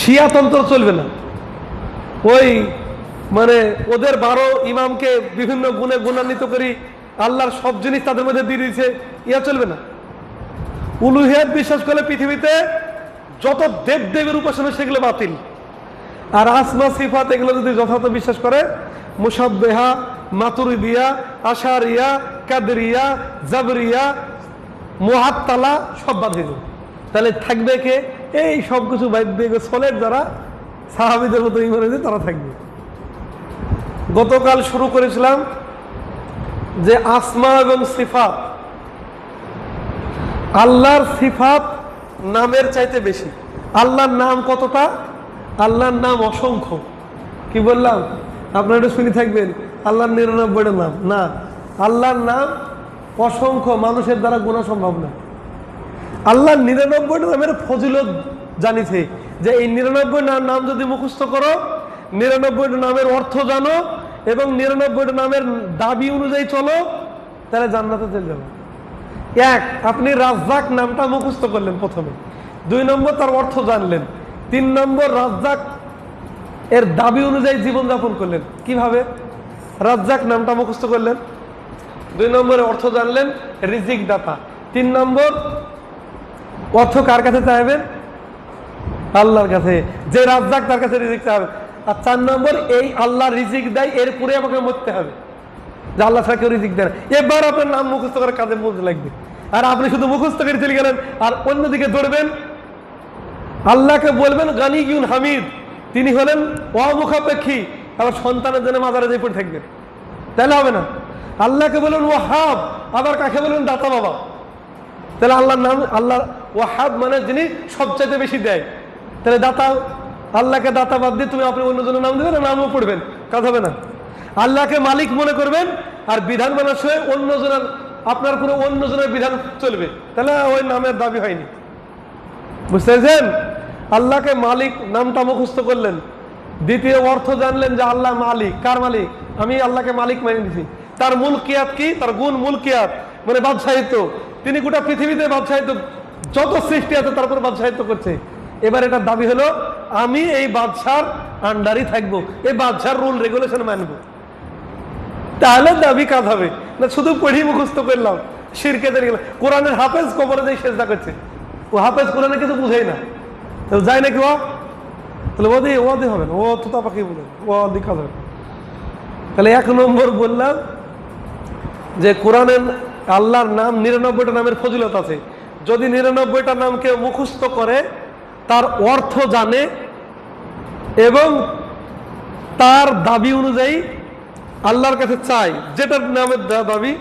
S1: শিয়াতন্ত্র চলবে না। ওই মানে ওদের 12 ইমামকে বিভিন্ন গুণে গুণান্বিত করি, আল্লাহর সব জিনিস তাদের মধ্যে দিয়ে দিয়েছে, ইয়া চলবে না। উলুহিয়াত বিশ্বাস করলে পৃথিবীতে যত দেব দেবের উপাসনা সেগুলো বাতিল। আর আসমা সিফাত এগুলো যদি যথার্থ বিশ্বাস করে, মুসাব্বিহা, মাতুরিদিয়া, আশারিয়া, কাদরিয়া, জাবরিয়া, মুআত্তালা সব বাদ হয়ে যাবে। তাহলে থাকবে কে? এই সব কিছু বাদ দিয়ে সলের যারা সাহাবীদের মতো ঈমান এনেছে তারা থাকবে। গতকাল শুরু করেছিলাম যে আসমা এবং সিফাত, আল্লাহর সিফাত নামের চাইতে বেশি। আল্লাহর নাম কতটা? আল্লাহর নাম অসংখ্য। কি বললাম? আপনারা একটু শুনে থাকবেন, আল্লাহর 99টা নাম না, আল্লাহর নাম অসংখ্য, মানুষের দ্বারা গোনা সম্ভব না। আল্লাহর 99টা নামের ফজিলত জানিছে যে এই 99টা নাম যদি মুখস্থ করো, 99টা নামের অর্থ জানো এবং 99টা নামের দাবি অনুযায়ী চলো, তাহলে জান্নাতে চলে যাবে। এক, আপনি রাজ্জাক নামটা মুখস্থ করলেন প্রথমে, 2 নম্বর তার অর্থ জানলেন, 3 নম্বর রাজ্জাক এর দাবি অনুযায়ী জীবনযাপন করলেন। কিভাবে? রাজ্জাক নামটা মুখস্থ করলেন, 2 নম্বরে অর্থ জানলেন, রিজিক দাতা। 3 নম্বর অর্থ কার কাছে চাইবেন? আল্লাহর কাছে, যে রাজ্জাক তার কাছে রিজিক চাইবেন। আর 4 নম্বর, এই আল্লাহ রিজিক দেয়, এরপরে আমাকে মরতে হবে, যে আল্লাহ ছাড়া কেউ রিজিক দেয় না। এবার আপনার নাম মুখস্থ করার কাজে মজা লাগবে। আর আপনি শুধু মুখস্থ করে চলে গেলেন, আর অন্যদিকে দৌড়বেন, আল্লাহকে বলবেন গানিয়ুন হামিদ, তিনি হলেন অমুখাপেক্ষী, আবার সন্তানের জন্য মাজারে যেয়ে পড়ে থাকবেন, তাহলে হবে না। আল্লাহকে বলেন ওয়াহাব, আবার কাকে বলেন? দাতা বাবা। তাহলে আল্লাহর নাম, আল্লাহ ওয়াহাব মানে যিনি সবচাইতে বেশি দেয়। তাহলে দাতা, আল্লাহকে দাতা বাদ দিয়ে তুমি আপনি অন্যজনের নাম দেবেন, নামও পড়বেন, কাজ হবে না। আল্লাহকে মালিক মনে করবেন, আর বিধান মানার সময় অন্যজনের, আপনার কোনো অন্যজনের বিধান চলবে, তাহলে ওই নামের দাবি হয়নি। বুঝতে পেরেছেন? আল্লাহকে মালিক নামটা মুখস্থ করলেন, দ্বিতীয় অর্থ জানলেন যে আল্লাহ মালিক। কার মালিক? আমি আল্লাহকে মালিক মেনে নিছি। তার মুলকিয়াত কি? তার গুণ মুলকিয়াত মানে বাদশাহিত্ব। তিনি গোটা পৃথিবীতে বাদশাহিত্ব, যত সৃষ্টি আছে তার উপর বাদশাহিত্ব করছে। এবার এটার দাবি হলো আমি এই বাদশার আন্ডারই থাকবো, এই বাদশার রুল রেগুলেশন মানবো, তাহলে দাবি কাজ হবে না। শুধু পড়ি মুখস্থ করলাম, শিরকে চলে গেলাম। কোরআনের হাফেজ কবরে দিয়ে সেজদা করছে, ও হাফেজ কোরআনে কিছু বুঝেই না, যায় নাকি? ও তাহলে ওদি হবে না, ও তোতা পাখি বলে ওদি কাজ হবে। তাহলে 1 নম্বর বললাম যে কোরআনের আল্লাহর নাম 99টা নামের ফজিলত আছে। যদি 99টা নামকে মুখস্থ করে, তার অর্থ জানে এবং তার দাবি অনুযায়ী আল্লাহর কাছে চাই, যেটার নামের দাবি,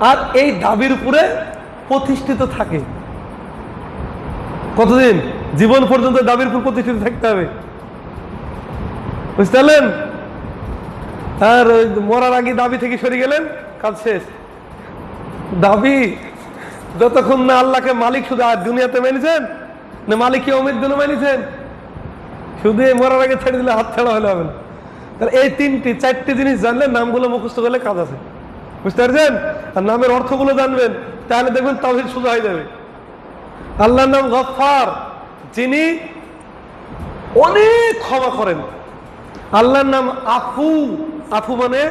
S1: আর এই দাবির উপরে প্রতিষ্ঠিত থাকে। কতদিন? জীবন পর্যন্ত দাবির উপর প্রতিষ্ঠিত থাকতে হবে, বুঝতে পারলেন? আর মরার আগে দাবি থেকে সরে গেলেন, কাজ শেষ। দাবি যতক্ষণ না আল্লাহকে মালিক শুধু আর দুনিয়াতে মেনেছেন, না মালিককে অমিদ্দিনও মেনেছেন, শুধু মরার আগে ছেড়ে দিলে হাত ছাড়া হলে হবে না। তাহলে এই 4টি জিনিস জানলে, নামগুলো মুখস্থ করলে কাজ আছে, বুঝতে পারছেন? আর নামের অর্থগুলো জানবেন, তাহলে দেখবেন তাওহীদ সোজা হয়ে যাবে। আল্লাহর নাম গফফার, যিনি অনেক ক্ষমা করেন। আল্লাহর নাম আফু, আফু মানে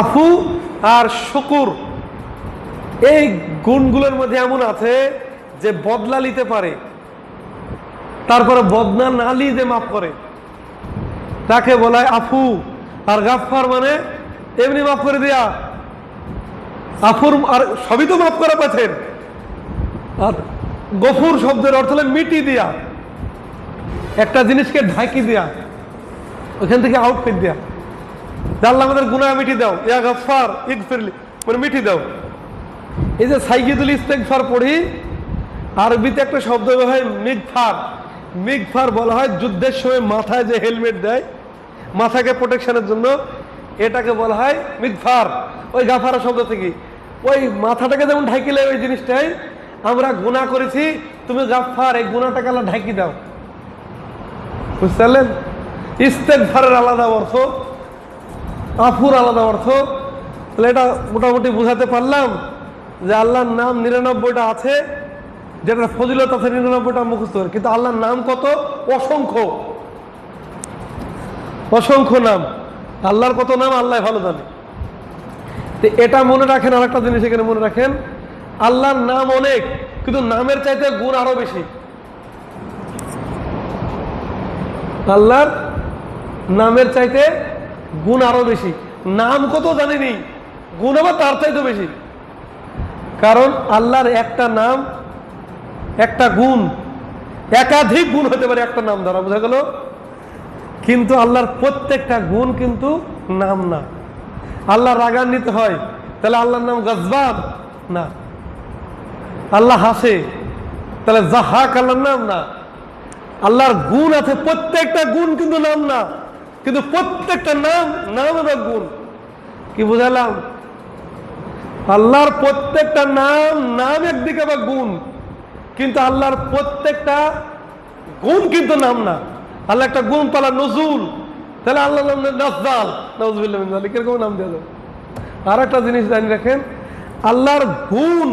S1: আফু আর শুকুর। এই গুণগুলোর মধ্যে এমন আছে যে বদলা নিতে পারে, তারপরে বদনা না নিয়ে যে মাফ করে, তাকে বলা হয় আফু। আর গাফফার মানে এমনি মাফ করে দেয়া। আফুর আর সবই তো মাফ করা পাচ্ছেন। আর গফুর শব্দের অর্থ হলো মিটি দেয়া, একটা জিনিসকে ঢাকি দেয়া, ওখান থেকে আউটফিট দেয়া। আল্লাহ আমাদের গুনাহ মিটি দাও, ইয়া গাফফার ইগফিরলি মানে মিটি দাও। এই যে সাইয়্যিদুল ইস্তিগফার পড়ি, আরবিতে একটা শব্দ হয় মিগফার। মিগফার বলা হয় যুদ্ধের সময় মাথায় যে হেলমেট দেয়, মাথাকে প্রোটেকশনের জন্য, এটাকে বলা হয় মিগফার। ওই গাফারা শব্দ থেকে, ওই মাথাটাকে যেমন ঢাকিলে ওই জিনিসটাই, আমরা গুনাহ করেছি, তুমি গাফফার, এই গুনাহটাকে আল্লাহ ঢাকি দাও, বুঝতে পারলেন? ইস্তিগফারের আলাদা অর্থ, আফুর আলাদা অর্থ। তাহলে এটা মোটামুটি বুঝাতে পারলাম যে আল্লাহর নাম 99টা আছে, যেটা ফজিলত আছে 99টা মুখস্থ করে, কিন্তু আল্লাহর নাম কত? অসংখ্য অসংখ্য নাম। আল্লাহর কত নাম আল্লাহ ভালো জানে। তো এটা মনে রাখেন। আর একটা জিনিস এখানে মনে রাখেন, আল্লাহর নাম অনেক, কিন্তু নামের চাইতে গুণ আরো বেশি। আল্লাহর নামের চাইতে গুণ আরো বেশি। নাম কত জানিনি, গুণ আবার তার চাইতে বেশি। কারণ আল্লাহর একটা নাম, একটা গুণ, একাধিক গুণ হতে পারে একটা নাম দ্বারা, বোঝা গেল? কিন্তু আল্লাহর প্রত্যেকটা গুণ কিন্তু নাম না। আল্লাহ রাগান্বিত হয়, তাহলে আল্লাহর নাম গজবান না। আল্লাহ হাসে, তাহলে জাহাক আল্লাহর নাম না। আল্লাহর গুণ আছে, প্রত্যেকটা গুণ কিন্তু নাম না, কিন্তু প্রত্যেকটা নাম নাম এবং গুণ। কি বুঝালাম? আল্লাহর প্রত্যেকটা নাম নাম একদিকে বা গুণ, কিন্তু আল্লাহর প্রত্যেকটা গুণ কিন্তু নাম না। আল্লাহ একটা গুণ পালা নজুল, তাহলে আল্লাহ নাম নাজ্জাল, নাউযুবিল্লাহি মিন যালিক, এরকম নাম দেওয়া যাবে। আর একটা জিনিস জানি রাখেন, আল্লাহর গুণ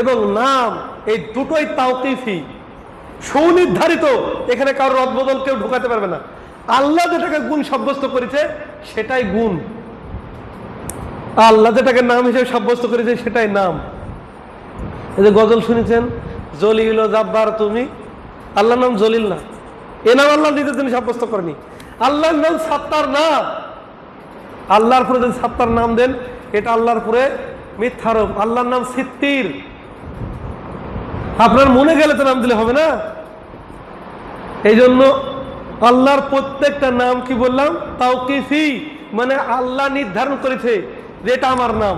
S1: এবং নাম এই দুটোই তাওকিফি, সুনির্ধারিত। এখানে কারোর রদবদল কেউ ঢোকাতে পারবে না। আল্লাহ যেটাকে গুণ সাব্যস্ত করেছে সেটাই গুণ, আল্লাহ যেটাকে নাম হিসেবে সাব্যস্ত করেছে সেটাই নাম। এই যে গজল শুনেছেন, জলিল ও জাব্বার তুমি, আল্লাহর নাম জলিল না, এ নাম আল্লাহ নিজের জন্য সাব্যস্ত করেনি। আল্লাহর নাম সাত্তার না। আল্লাহর পরে যদি সাত্তার নাম দেন, এটা আল্লাহর পরে মিথ্যারোপ। আল্লাহর নাম সিত্তির, আপনার মনে গেলে তো নাম দিলে হবে না। এই জন্য আল্লাহর প্রত্যেকটা নাম কি বললাম? তাওকিফি, মানে আল্লাহ নির্ধারণ করেছে যে এটা আমার নাম।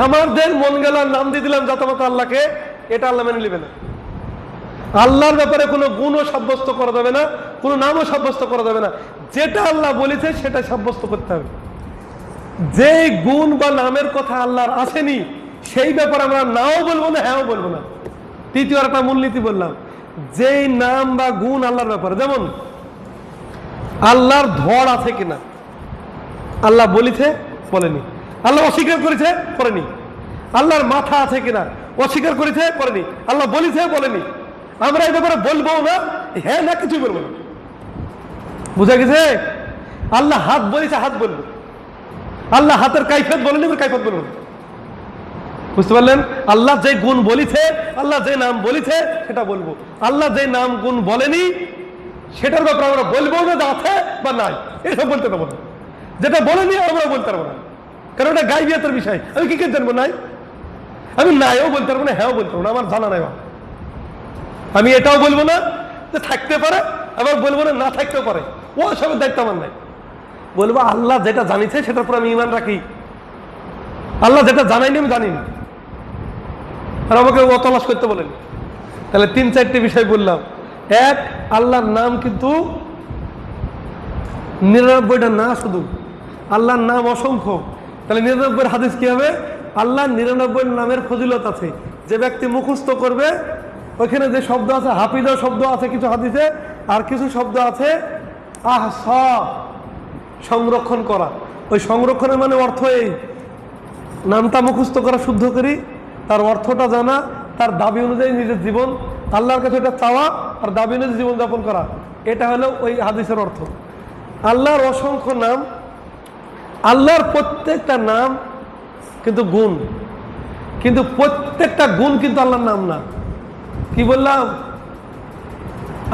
S1: আমাদের মন গেল নাম দিয়ে দিলাম যথামত আল্লাহকে, এটা আল্লাহ মেনে নেবে না। আল্লাহর ব্যাপারে কোনো গুণও সাব্যস্ত করা যাবে না, কোনো নামও সাব্যস্ত করা যাবে না। যেটা আল্লাহ বলেছে সেটা সাব্যস্ত করতে হবে। যে গুণ বা নামের কথা আল্লাহর আসেনি সেই ব্যাপারে আমরা নাও বলবো না, হ্যাঁও বলবো না। তৃতীয় একটা মূলনীতি বললাম, যেই নাম বা গুণ আল্লাহর ব্যাপারে, যেমন আল্লাহর ধড় আছে কিনা, আল্লাহ বলেছে বলেনি। আল্লাহ অস্বীকার করেছে করেনি। আল্লাহর মাথা আছে কিনা, অস্বীকার করেছে করেনি। আল্লাহ বলেছে বলেনি। আমরা এই ব্যাপারে বলবো না, হ্যাঁ না কিছুই বলবো না। বুঝা গেছে? আল্লাহ হাত বলেছে, হাত বলবো। আল্লাহ হাতের কাইফিয়ত বলেনি, কাইফিয়ত বলবো না। বুঝতে পারলেন? আল্লাহ যে গুণ বলেছে, আল্লাহ যে নাম বলেছে সেটা বলবো। আল্লাহ যে নাম গুণ বলেনি সেটার ব্যাপারে আমরা বলবো না যে আছে বা নাই, এসব বলতে পারবো না। যেটা বলেনি আমরা বলতে পারবো না, কারণ এটা গায়বিয়াতের বিষয়। আমি কি করে জানবো নাই? আমি নাইও বলতে পারবো না, হ্যাঁও বলতে পারবো না, আমার জানা নাই। আমি এটাও বলবো না যে থাকতে পারে, আবার বলবো না না থাকতেও পারে। ও সবের দায়িত্ব আমার নাই। বলবো আল্লাহ যেটা জানিছে সেটার উপর আমি ঈমান রাখি। আল্লাহ যেটা জানাইনি আমি জানি না, আর আমাকে ও তলাশ করতে বলেন। তাহলে 3-4টি বিষয় বললাম। এক, আল্লাহর নাম কিন্তু 99টা না, শুধু আল্লাহর নাম অসংখ্য। তাহলে 99 হাদিস কি হবে? আল্লাহ 99 নামের ফজিলত আছে। যে ব্যক্তি মুখস্থ করবে, ওইখানে যে শব্দ আছে, হাফিজা শব্দ আছে কিছু হাদিসে, আর কিছু শব্দ আছে আহসা, সংরক্ষণ করা। ওই সংরক্ষণের মানে অর্থ এই নামটা মুখস্থ করা, শুদ্ধ করি, তার অর্থটা জানা, তার দাবি অনুযায়ী নিজের জীবন আল্লাহর কাছে এটা চাওয়া, আর দাবি অনুযায়ী জীবনযাপন করা। এটা হলো ওই হাদিসের অর্থ। আল্লাহর অসংখ্য নাম, আল্লাহর প্রত্যেকটা নাম কিন্তু গুণ, কিন্তু প্রত্যেকটা গুণ কিন্তু আল্লাহর নাম না। কি বললাম?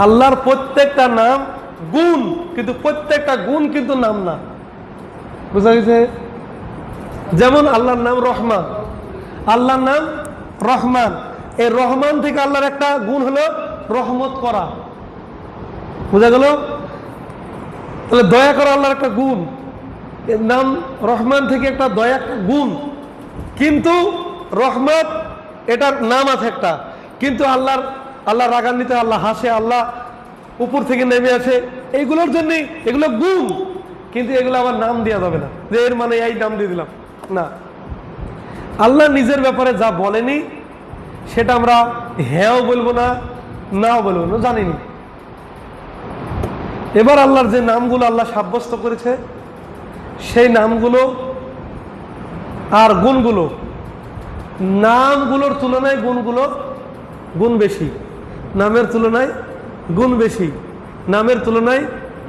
S1: আল্লাহর প্রত্যেকটা নাম গুণ, কিন্তু প্রত্যেকটা গুণ কিন্তু নাম না। বুঝা গেছে? যেমন আল্লাহর নাম রহমান, আল্লাহর নাম রহমান। এই রহমান থেকে আল্লাহর একটা গুণ হলো রহমত করা। বুঝা গেল? তাহলে দয়া করা আল্লাহর একটা গুণ। এর নাম রহমান থেকে একটা দয়া গুণ, কিন্তু রহমত এটার নাম আছে একটা, কিন্তু আল্লাহ রাগান্বিত, আল্লাহ হাসে, আল্লাহ উপর থেকে নেমে আসে, এইগুলোর জন্যই এগুলো গুণ। কিন্তু এগুলো আবার নাম দেওয়া যাবে না যে এর মানে এই নাম দিয়ে দিলাম না। আল্লাহ নিজের ব্যাপারে যা বলেনি সেটা আমরা হ্যাঁও বলবো না, নাও বলবো না, জানিনি। এবার আল্লাহর যে নামগুলো আল্লাহ সাব্যস্ত করেছে সেই নামগুলো আর গুণগুলো, নামগুলোর তুলনায় গুণগুলো গুণ বেশি, নামের তুলনায় গুণ বেশি, নামের তুলনায়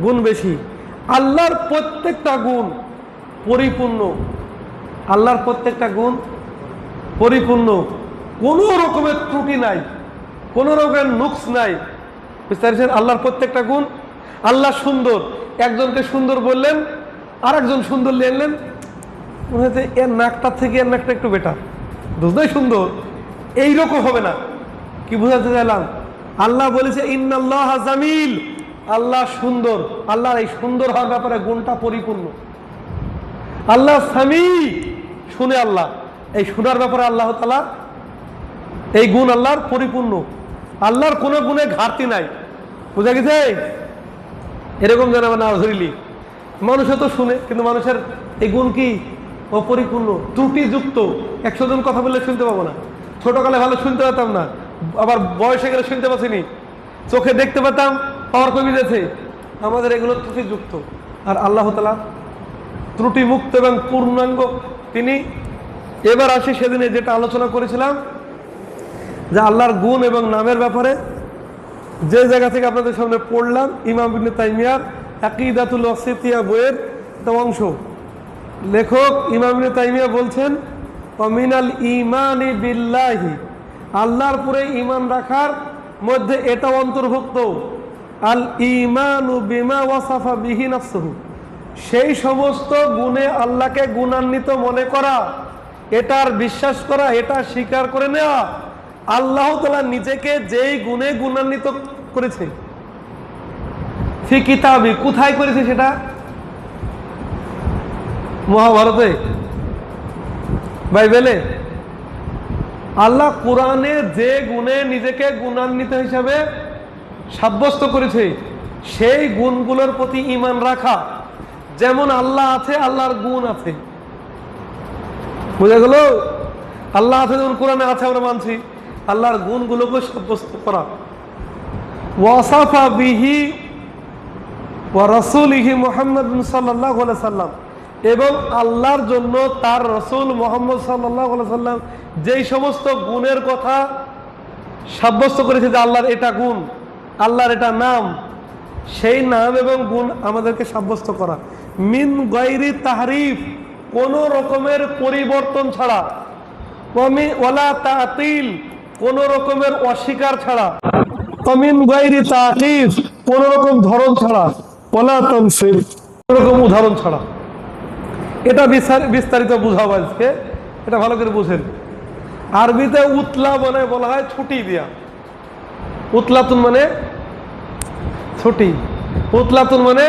S1: গুণ বেশি। আল্লাহর প্রত্যেকটা গুণ পরিপূর্ণ, আল্লাহর প্রত্যেকটা গুণ পরিপূর্ণ, কোনো রকমের ত্রুটি নাই, কোনো রকমের নুকস নাই। বুঝতে পারছেন? আল্লাহর প্রত্যেকটা গুণ। আল্লাহ সুন্দর, একজনকে সুন্দর বললেন, আর একজন সুন্দর লেনলেন, মনে হচ্ছে এর নাকটার থেকে এর নাকটা একটু বেটার, দুজনেই সুন্দর, এইরকম হবে না। কি বুঝাতে চাইলাম? আল্লাহ বলেছে ইন্নাল্লাহ জামিল, আল্লাহ সুন্দর। আল্লাহর এই সুন্দর হওয়ার ব্যাপারে গুণটা পরিপূর্ণ। আল্লাহ সামি, শুনে আল্লাহ, এই শোনার ব্যাপারে আল্লাহ তাআলা এই গুণ আল্লাহর পরিপূর্ণ। আল্লাহর কোনো গুণে ঘাটতি নাই। বুঝা গেছে? এরকম যেন না ধরিলি, মানুষে তো শুনে, কিন্তু মানুষের এই গুণ কি? অপরিপূর্ণ, ত্রুটিযুক্ত। 100 জন কথা বললে শুনতে পাবো না। ছোটকালে ভালো শুনতে পেতাম না, আবার বয়সে গেলে শুনতে পাচ্ছিনি, চোখে দেখতে পেতাম, পাওয়ার কমে গেছে। আমাদের এগুলো ত্রুটিযুক্ত। আর আল্লাহ তাআলা ত্রুটিমুক্ত এবং পূর্ণাঙ্গ তিনি। এবার আসি সেদিনে যেটা আলোচনা করেছিলাম, যে আল্লাহর গুণ এবং নামের ব্যাপারে যে জায়গা থেকে আপনাদের সামনে পড়লাম, ইমাম ইবনে তাইমিয়ার আকিদাতুল ওয়াসিতিয়া বইয়ের একটা অংশ। লেখক ইমাম ইবনে তাইমিয়া বলছেন, মিনাল ঈমানি বিল্লাহি, আল্লাহর উপরে ঈমান রাখার মধ্যে এটা অন্তর্ভুক্ত, আল ঈমানু বিমা ওয়াসাফা বিহি নাফসুহু, সেই সমস্ত গুণে আল্লাহকে গুণান্বিত মনে করা, এটার বিশ্বাস করা, এটা স্বীকার করে নেওয়া আল্লাহ তাআলা নিজেকে যেই গুণে গুণান্বিত করেছে। ফি কিতাবি, কোথায় করেছে সেটা? মহাভারতে, বাইবেলে। আল্লাহ কোরআনে যে গুণে নিজেকে গুণান্বিত হিসাবে সাব্যস্ত করেছে, সেই গুণগুলোর প্রতি ঈমান রাখা। যেমন আল্লাহ আছে, আল্লাহর গুণ আছে। বুঝা গেল? আল্লাহ আছে যেমন কোরআনে আছে, আমরা মানছি, আল্লাহর গুণগুলোকে সাব্যস্ত করা। ওয়াসাফা বিহি ওয়া রাসূলিহি মুহাম্মদ সাল্লাল্লাহু আলাইহি সাল্লাম, এবং আল্লাহর জন্য তার রাসূল মুহাম্মদ সাল্লাল্লাহু আলাইহি সাল্লাম যেই সমস্ত গুণের কথা সাব্যস্ত করেছে, যে আল্লাহর এটা গুণ, আল্লাহর এটা নাম, সেই নাম এবং গুণ আমাদেরকে সাব্যস্ত করা। মিন গায়রি তাহরিফ, কোন রকমের পরিবর্তন ছাড়া, ওয়ালা তাতিল, কোন রকমের অস্বীকার ছাড়া, মিন গায়রি তাকিফ, কোন রকম ধরন ছাড়া, ওয়ালা তামসিল, কোন রকম উদাহরণ ছাড়া। এটা বিস্তারিত বুঝাবো আজকে, এটা ভালো করে বুঝেন। আরবিতে উতলা মানে বলা হয় ছুটি দিয়া। উতলাতুন মানে ছুটি, উতলাতুন মানে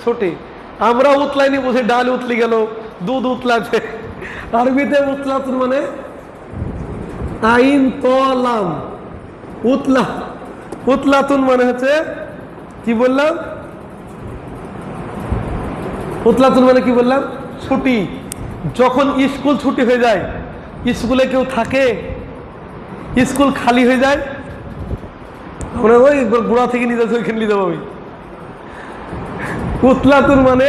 S1: ছুটি। আমরা উতলাইনি বুঝি, ডাল উতলি গেল, দুধ উতলাছে। আরবিতে উতলাতুন মানে আইন তলাম, উতলা। উতলাতুন মানে হচ্ছে কি বললাম? উতলাতুন মানে কি বললাম? ছুটি। যখন স্কুল ছুটি হয়ে যায়, স্কুলে কেউ থাকে, স্কুল খালি হয়ে যায়, আমরা ওই গোড়া থেকে নিয়ে যাচ্ছি, ওইখানে নিয়ে যাবো। উতলাতুন মানে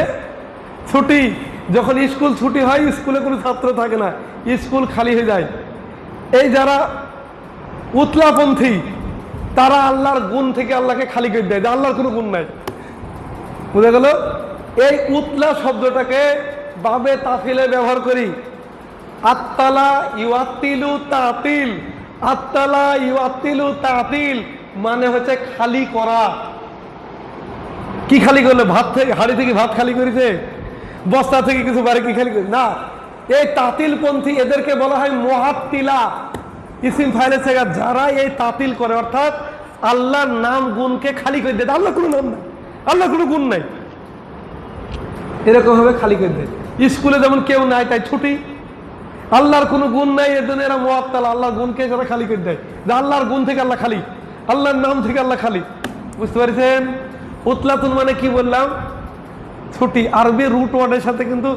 S1: ছুটি। যখন স্কুল ছুটি হয়, স্কুলে কোনো ছাত্র থাকে না, স্কুল খালি হয়ে যায়। এই যারা উতলাপন্থী, তারা আল্লাহর গুণ থেকে আল্লাহকে খালি করে দেয়, যে আল্লাহর কোনো গুণ নাই। বুঝা গেল? এই উতলা শব্দটাকে বাবে তাফিলে ব্যবহার করি। আত্তালা ইউআতিলু তাতিল, আত্তালা ইউআতিলু তাতিল মানে হচ্ছে খালি করা। কি খালি করলে? ভাত থেকে, হাড়ি থেকে ভাত খালি করেছে, বস্তা থেকে কিছু বাড়ি কি খালি করে না। এই তাতিল পন্থী, এদেরকে বলা হয় মুআত্তিলা। ইসিম ফাইলের জায়গা যারা এই তাতিল করে, অর্থাৎ আল্লাহর নাম গুণকে খালি করে দেয়, আল্লাহ কোনো নাম নাই, আল্লাহ কোনো গুণ নাই, এরকম ভাবে খালি করে দেয়। স্কুলে যেমন কেউ নাই তাই ছুটি, আল্লাহর কোনো গুণ নাই, এর জন্য এরা মুআত্তালা, আল্লাহর গুণকে যারা খালি করে দেয়, যে আল্লাহর গুণ থেকে আল্লাহ খালি, আল্লাহর নাম থেকে আল্লাহ খালি। বুঝতে পারছেন? উতলাতুন মানে কি বললাম? ছুটি। আরবি রুট ওয়ার্ডের সাথে কিন্তু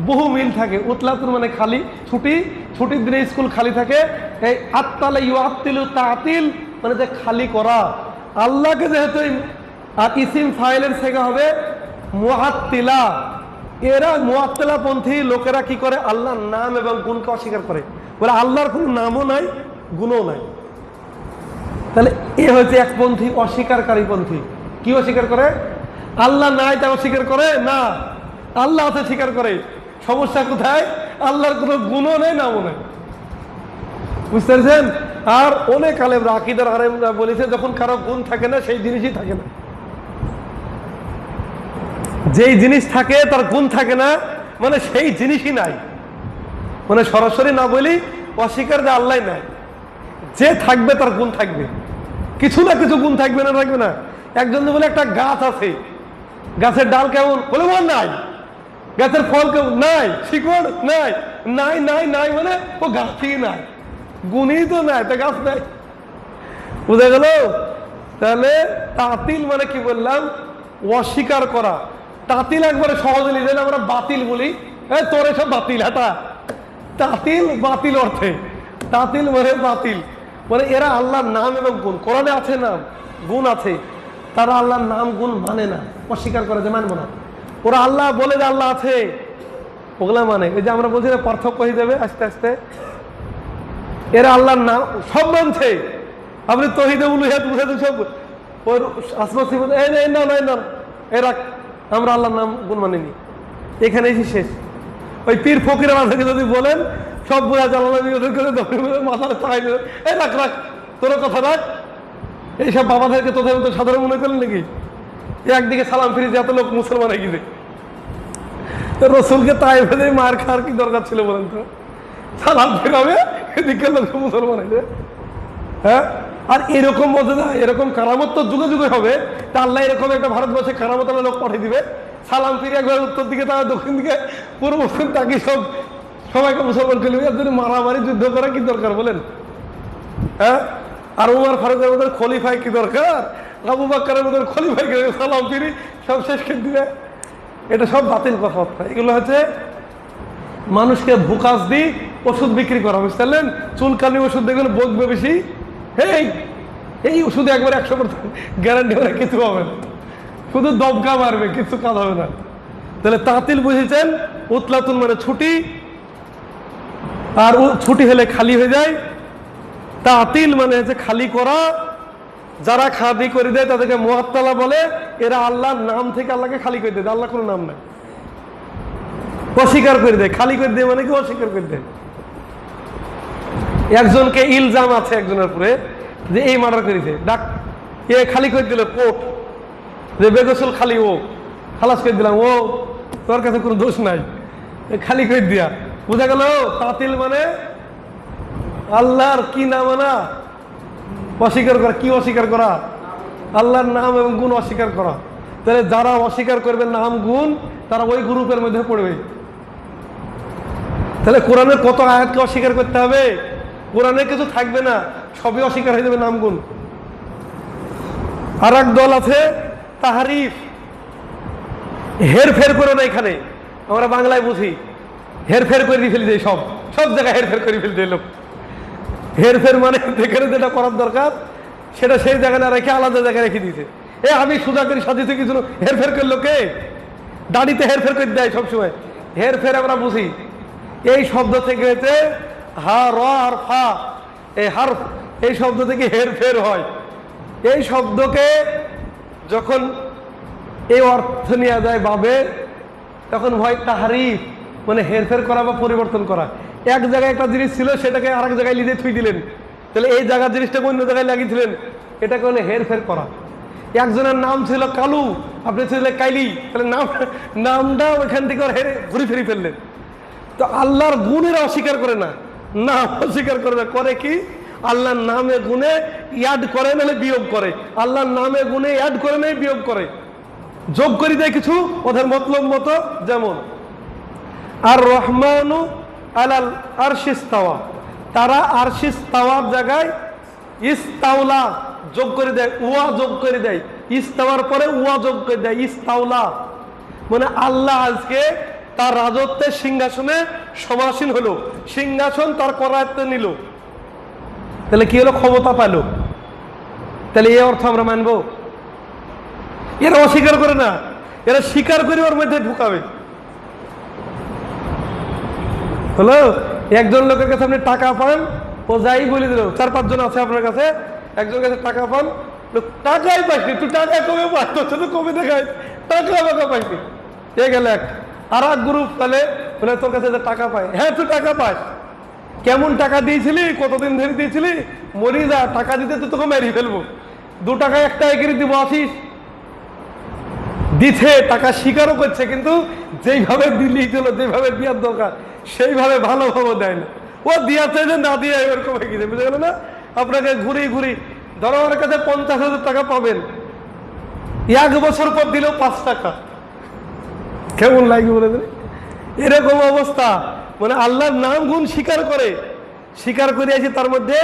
S1: বহু মিল থাকে। উতলাতুন মানে খালি, ছুটি, ছুটির দিনে স্কুল খালি থাকে। এই আত্তালা ইউআতিলু তাতিল মানে যে খালি করা। আল্লাহকে যেহেতু ইসিম ফাইলের জায়গা হবে মুআত্তিলা, এরা মুআত্তিলা পন্থী লোকেরা কি করে? আল্লাহর নাম এবং গুণকে অস্বীকার করে, বলে আল্লাহর কোনো নামও নাই, গুণও নাই। তাহলে এ হচ্ছে একপন্থী, অস্বীকারী পন্থী। কি অস্বীকার করে? আল্লাহ নাই তা অস্বীকার করে না, আল্লাহ আছে স্বীকার করে। সমস্যা কোথায়? আল্লাহর কোনো গুণও নেই, নামও নেই। বুঝতে পেরেছেন? আর অনেক আলেমরা, আকীদার আলেমরা বলেছে, যখন কারো গুণ থাকে না সেই জিনিসই থাকে না। যেই জিনিস থাকে তার গুণ থাকে না, মানে সেই জিনিসই নাই। মানে সরাসরি না বলি, অস্বীকার যে আল্লাহ নাই, যে থাকবে তার গুণ থাকবে, কিছু না কিছু গুণ থাকবে না, থাকবে না। একজন বলে একটা গাছ আছে, গাছের ডাল কেমন? বলে বল নাই। গাছের ফল কেমন? নাই। শিকড় নাই। নাই নাই নাই মানে ও গাছই নাই, গুণই তো নাই, তা গাছ নাই। বুঝা গেল? তাহলে তাতিল মানে কি বললাম? অস্বীকার করা। তাতিল একবারে সহজে নিয়ে যায়, আমরা বাতিল বলি, তোর এসব বাতিল। এটা তাতিল বাতিল অর্থে, তাতিল মানে বাতিল, মানে এরা আল্লাহর নাম এবং গুণ, কোরআনে আছে নাম গুণ আছে, তারা আল্লাহর নাম গুণ মানে না, অস্বীকার করে যে মানবো না। ওরা আল্লাহ বলে যে আল্লাহ আছে, ওগুলা মানে। এই যে আমরা বলছি পার্থক্য হয়ে যাবে আস্তে আস্তে। এরা আল্লাহর নাম সব মানছে, আপনি তৌহিদে উলুহিয়াত বুঝাতে সব ওর আসমা সিফাত না না না এরা, আমরা আল্লাহর নাম গুণ মানিনি, এখানে এসে শেষ। ওই পীর ফকির মাথাকে যদি বলেন সব বোঝা করে মাথার চাই, রাখ রাখ তোর কথা রাখ। এইসব বাবাদেরকে তোদের মতো সাধারণ মনে করলেন নাকি? একদিকে সালাম ফিরে এত লোক মুসলমান হয়ে গেছে, রসুলকে তাই ভেবে মার খাওয়ার কি দরকার ছিল বলেন তো? সালাম ফিরাবে, এদিকে লোক মুসলমান হয়েছে। হ্যাঁ, আর এরকম বলতে না, এরকম কারামত তো যুগে যুগে হবে। তা আল্লাহ এরকম একটা ভারতবর্ষে কারামত লোক পাঠিয়ে দিবে, সালাম ফিরে একবার উত্তর দিকে তারা দক্ষিণ দিকে পূর্ব পশ্চিম তাকে সব সবাইকে মুসলমান করবে। এর জন্য মারামারি যুদ্ধ করা কি দরকার বলেন? হ্যাঁ, আর উমর ফারুকের মধ্যে খলিফায় কি দরকার? আবু বকরের মধ্যে খলিফায় কি? সালাম ফিরি সব শেষ করে দিবে। এটা সব বাতিল কথা। এগুলো হচ্ছে মানুষকে ভুকাস দি ওষুধ বিক্রি করা। বুঝতে পারলেন? চুলকানি ওষুধ দেখবেন বকবে বেশি, এই ওষুধ একবার 100% গ্যারান্টি করে কিছু হবে না, শুধু দবকা মারবে, কিছু কাজ হবে না। তাহলে তাতিল বুঝেছেন? উতলাতুন মানে ছুটি, আর ছুটি হলে খালি হয়ে যায়। তাতিল মানে হচ্ছে খালি করা। যারা খালি করে দেয় তাদেরকে মুআত্তালা বলে। এরা আল্লাহর নাম থেকে আল্লাহকে খালি করে দেয়, আল্লাহ কোনো নাম নাই, অস্বীকার করে দেয়। খালি করে দেয় মানে কি? অস্বীকার করে দেয়। একজনকে ইলজাম আছে একজনের উপরে যে এই মার্ডার করেছে, ডাক এ খালি করে দিল কোর্ট, যে বেগসুল খালি, ও খালাস করে দিলাম, ও তোর কাছে কোনো দোষ নাই, খালি করে দিয়া। বুঝা গেল? তাতিল মানে আল্লাহর কি না মানা, অস্বীকার করা। কি অস্বীকার করা? আল্লাহর নাম এবং গুণ অস্বীকার করা। তাহলে যারা অস্বীকার করবে নাম গুণ, তারা ওই গ্রুপের মধ্যে পড়বে। তাহলে কোরআনের কত আয়াতকে অস্বীকার করতে হবে? কোরআনে কিছু থাকবে না, সবই অস্বীকার হয়ে যাবে নাম গুণ। আর এক দল আছে তাহরিফ, হেরফের করে না। এখানে আমরা বাংলায় বুঝি, হেরফের করে দিয়ে ফেলি দেয়, সব সব জায়গায় হেরফের করে ফেলতে লোক। হেরফের মানে যেখানে যেটা করার দরকার সেটা সেই জায়গায় না রেখে আলাদা জায়গায় রেখে দিয়েছে। আমি সোজা করে সাজিতে কিছু হেরফের করলো কে? দাড়িতে হেরফের করে দেয় সবসময়। হেরফের আমরা বুঝি এই শব্দ থেকে হয়েছে হা র আর ফা, এই হারফ, এই শব্দ থেকে হেরফের হয়। এই শব্দকে যখন এই অর্থ নেওয়া যায় ভাবে, তখন হয় তাহরিফ, মানে হেরফের করা বা পরিবর্তন করা। এক জায়গায় একটা জিনিস ছিল, সেটাকে আরেক জায়গায় লিখে থুই দিলেন, তাহলে এই জায়গার জিনিসটাকে অন্য জায়গায় লাগিয়েছিলেন, এটাকে হলে হেরফের করা। একজনের নাম ছিল কালু, আপনি ছিলেন কাইলি, তাহলে নামটা ওইখান থেকে ঘুরে ফিরে ফেললেন। তো আল্লাহর গুণের অস্বীকার করে না, নাম অস্বীকার করে না। করে কি? আল্লাহর নামে গুণে অ্যাড করে, নাহলে বিয়োগ করে। আল্লাহর নামে গুণে অ্যাড করে নাই, বিয়োগ করে, যোগ করে দেয় কিছু ওদের মতলব মতো। যেমন আর রহমানু আলাল আরশিস তাওয়া, তারা আরশিস তাওয়ার জায়গায় ইস্তাউলা যোগ করে দেয়, উয়া যোগ করে দেয়। ইস্তাওয়ার পরে উয়া যোগ করে দেয়, ইস্তাউলা মানে আল্লাহ আজকে তার রাজত্বের সিংহাসনে সমাসীন হলো, সিংহাসন তার করায়ত্তে নিল। তাহলে কি হলো? ক্ষমতা পেল। তাহলে এই অর্থ আমরা মানবো? এরা অস্বীকার করে না, এরা স্বীকার করে ওর মধ্যে ঢুকাবে। হলো একজন লোকের কাছে আপনি টাকা পান, ও যাই বলে দিল, 4-5 জন আছে আপনার কাছে, একজন কাছে টাকা পান, টাকাই পাইনি, তুই টাকা কমে পাস, তোর সাথে কমে দেখায়, টাকা পাইনি। এ গেল এক। আর এক গ্রুপ তাহলে বলে তোর কাছে যে টাকা পায়, হ্যাঁ তুই টাকা পাস, কেমন টাকা দিয়েছিলি, কতদিন ধরে দিয়েছিলি, মরি যা, টাকা দিতে তো তোকে মেরিয়ে ফেলবো, 2 টাকা 1 টাকা করে দিব, আসিস। দিচ্ছে টাকা স্বীকারও করছে, কিন্তু যেইভাবে দিলি চলো, যেভাবে দেওয়ার দরকার সেইভাবে ভালোভাবে দেয় না। ও দিয়াছে যে না দিয়ে এরকম হয়ে গেছে, বুঝে গেল না? আপনাকে ঘুরি ঘুরি ধরো আমার কাছে 50,000 টাকা পাবেন, 1 বছর পর দিলেও 5 টাকা, কেমন লাগবে বলে দেবে? এরকম অবস্থা। মানে আল্লাহর নাম গুণ স্বীকার করে আছে, তার মধ্যে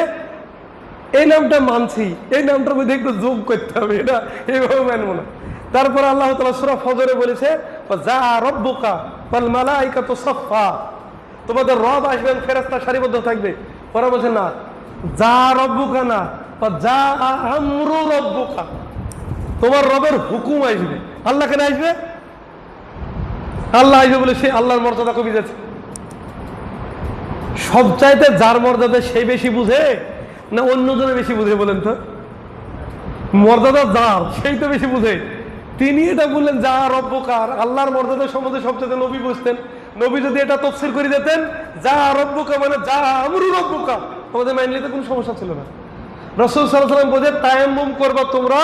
S1: এই নামটা মানছি, এই নামটার মধ্যে একটু যোগ করতে হবে, এটা এইভাবে মানবো না। তারপর আল্লাহ তাআলা সূরা ফজরে বলেছে যা রব্বুকা ওয়াল মালাইকাতু সাফফা, তোমাদের রব আসবেন, ফেরেশতা সারিবদ্ধ থাকবে। ওরা বলছে না, যা রব্বুকা না, যা আমরু রব্বুকা, তোমার রবের হুকুম আসবে। আল্লাহ কেন আসবে? আল্লাহ আসবে বলে সে আল্লাহর মর্যাদা কমে যাচ্ছে। সবচাইতে যার মর্যাদা সেই বেশি বুঝে না অন্যজনে বেশি বুঝে বলেন তো? মর্যাদা যার সেই তো বেশি বুঝে। তিনি এটা বললেন যা রব্বুকার, আল্লাহর মর্যাদা সম্বন্ধে সবচেয়ে নবী বুঝতেন। নবী যদি এটা তফসির করে দিতেন যা রব্বুকা মানে যা আমরু রব্বুকা, আমাদের মাইন্ড নিতে কোনো সমস্যা ছিল না। রাসূল সাল্লাল্লাহু আলাইহি ওয়াসাল্লাম বলে তায়াম্মুম করবা তোমরা,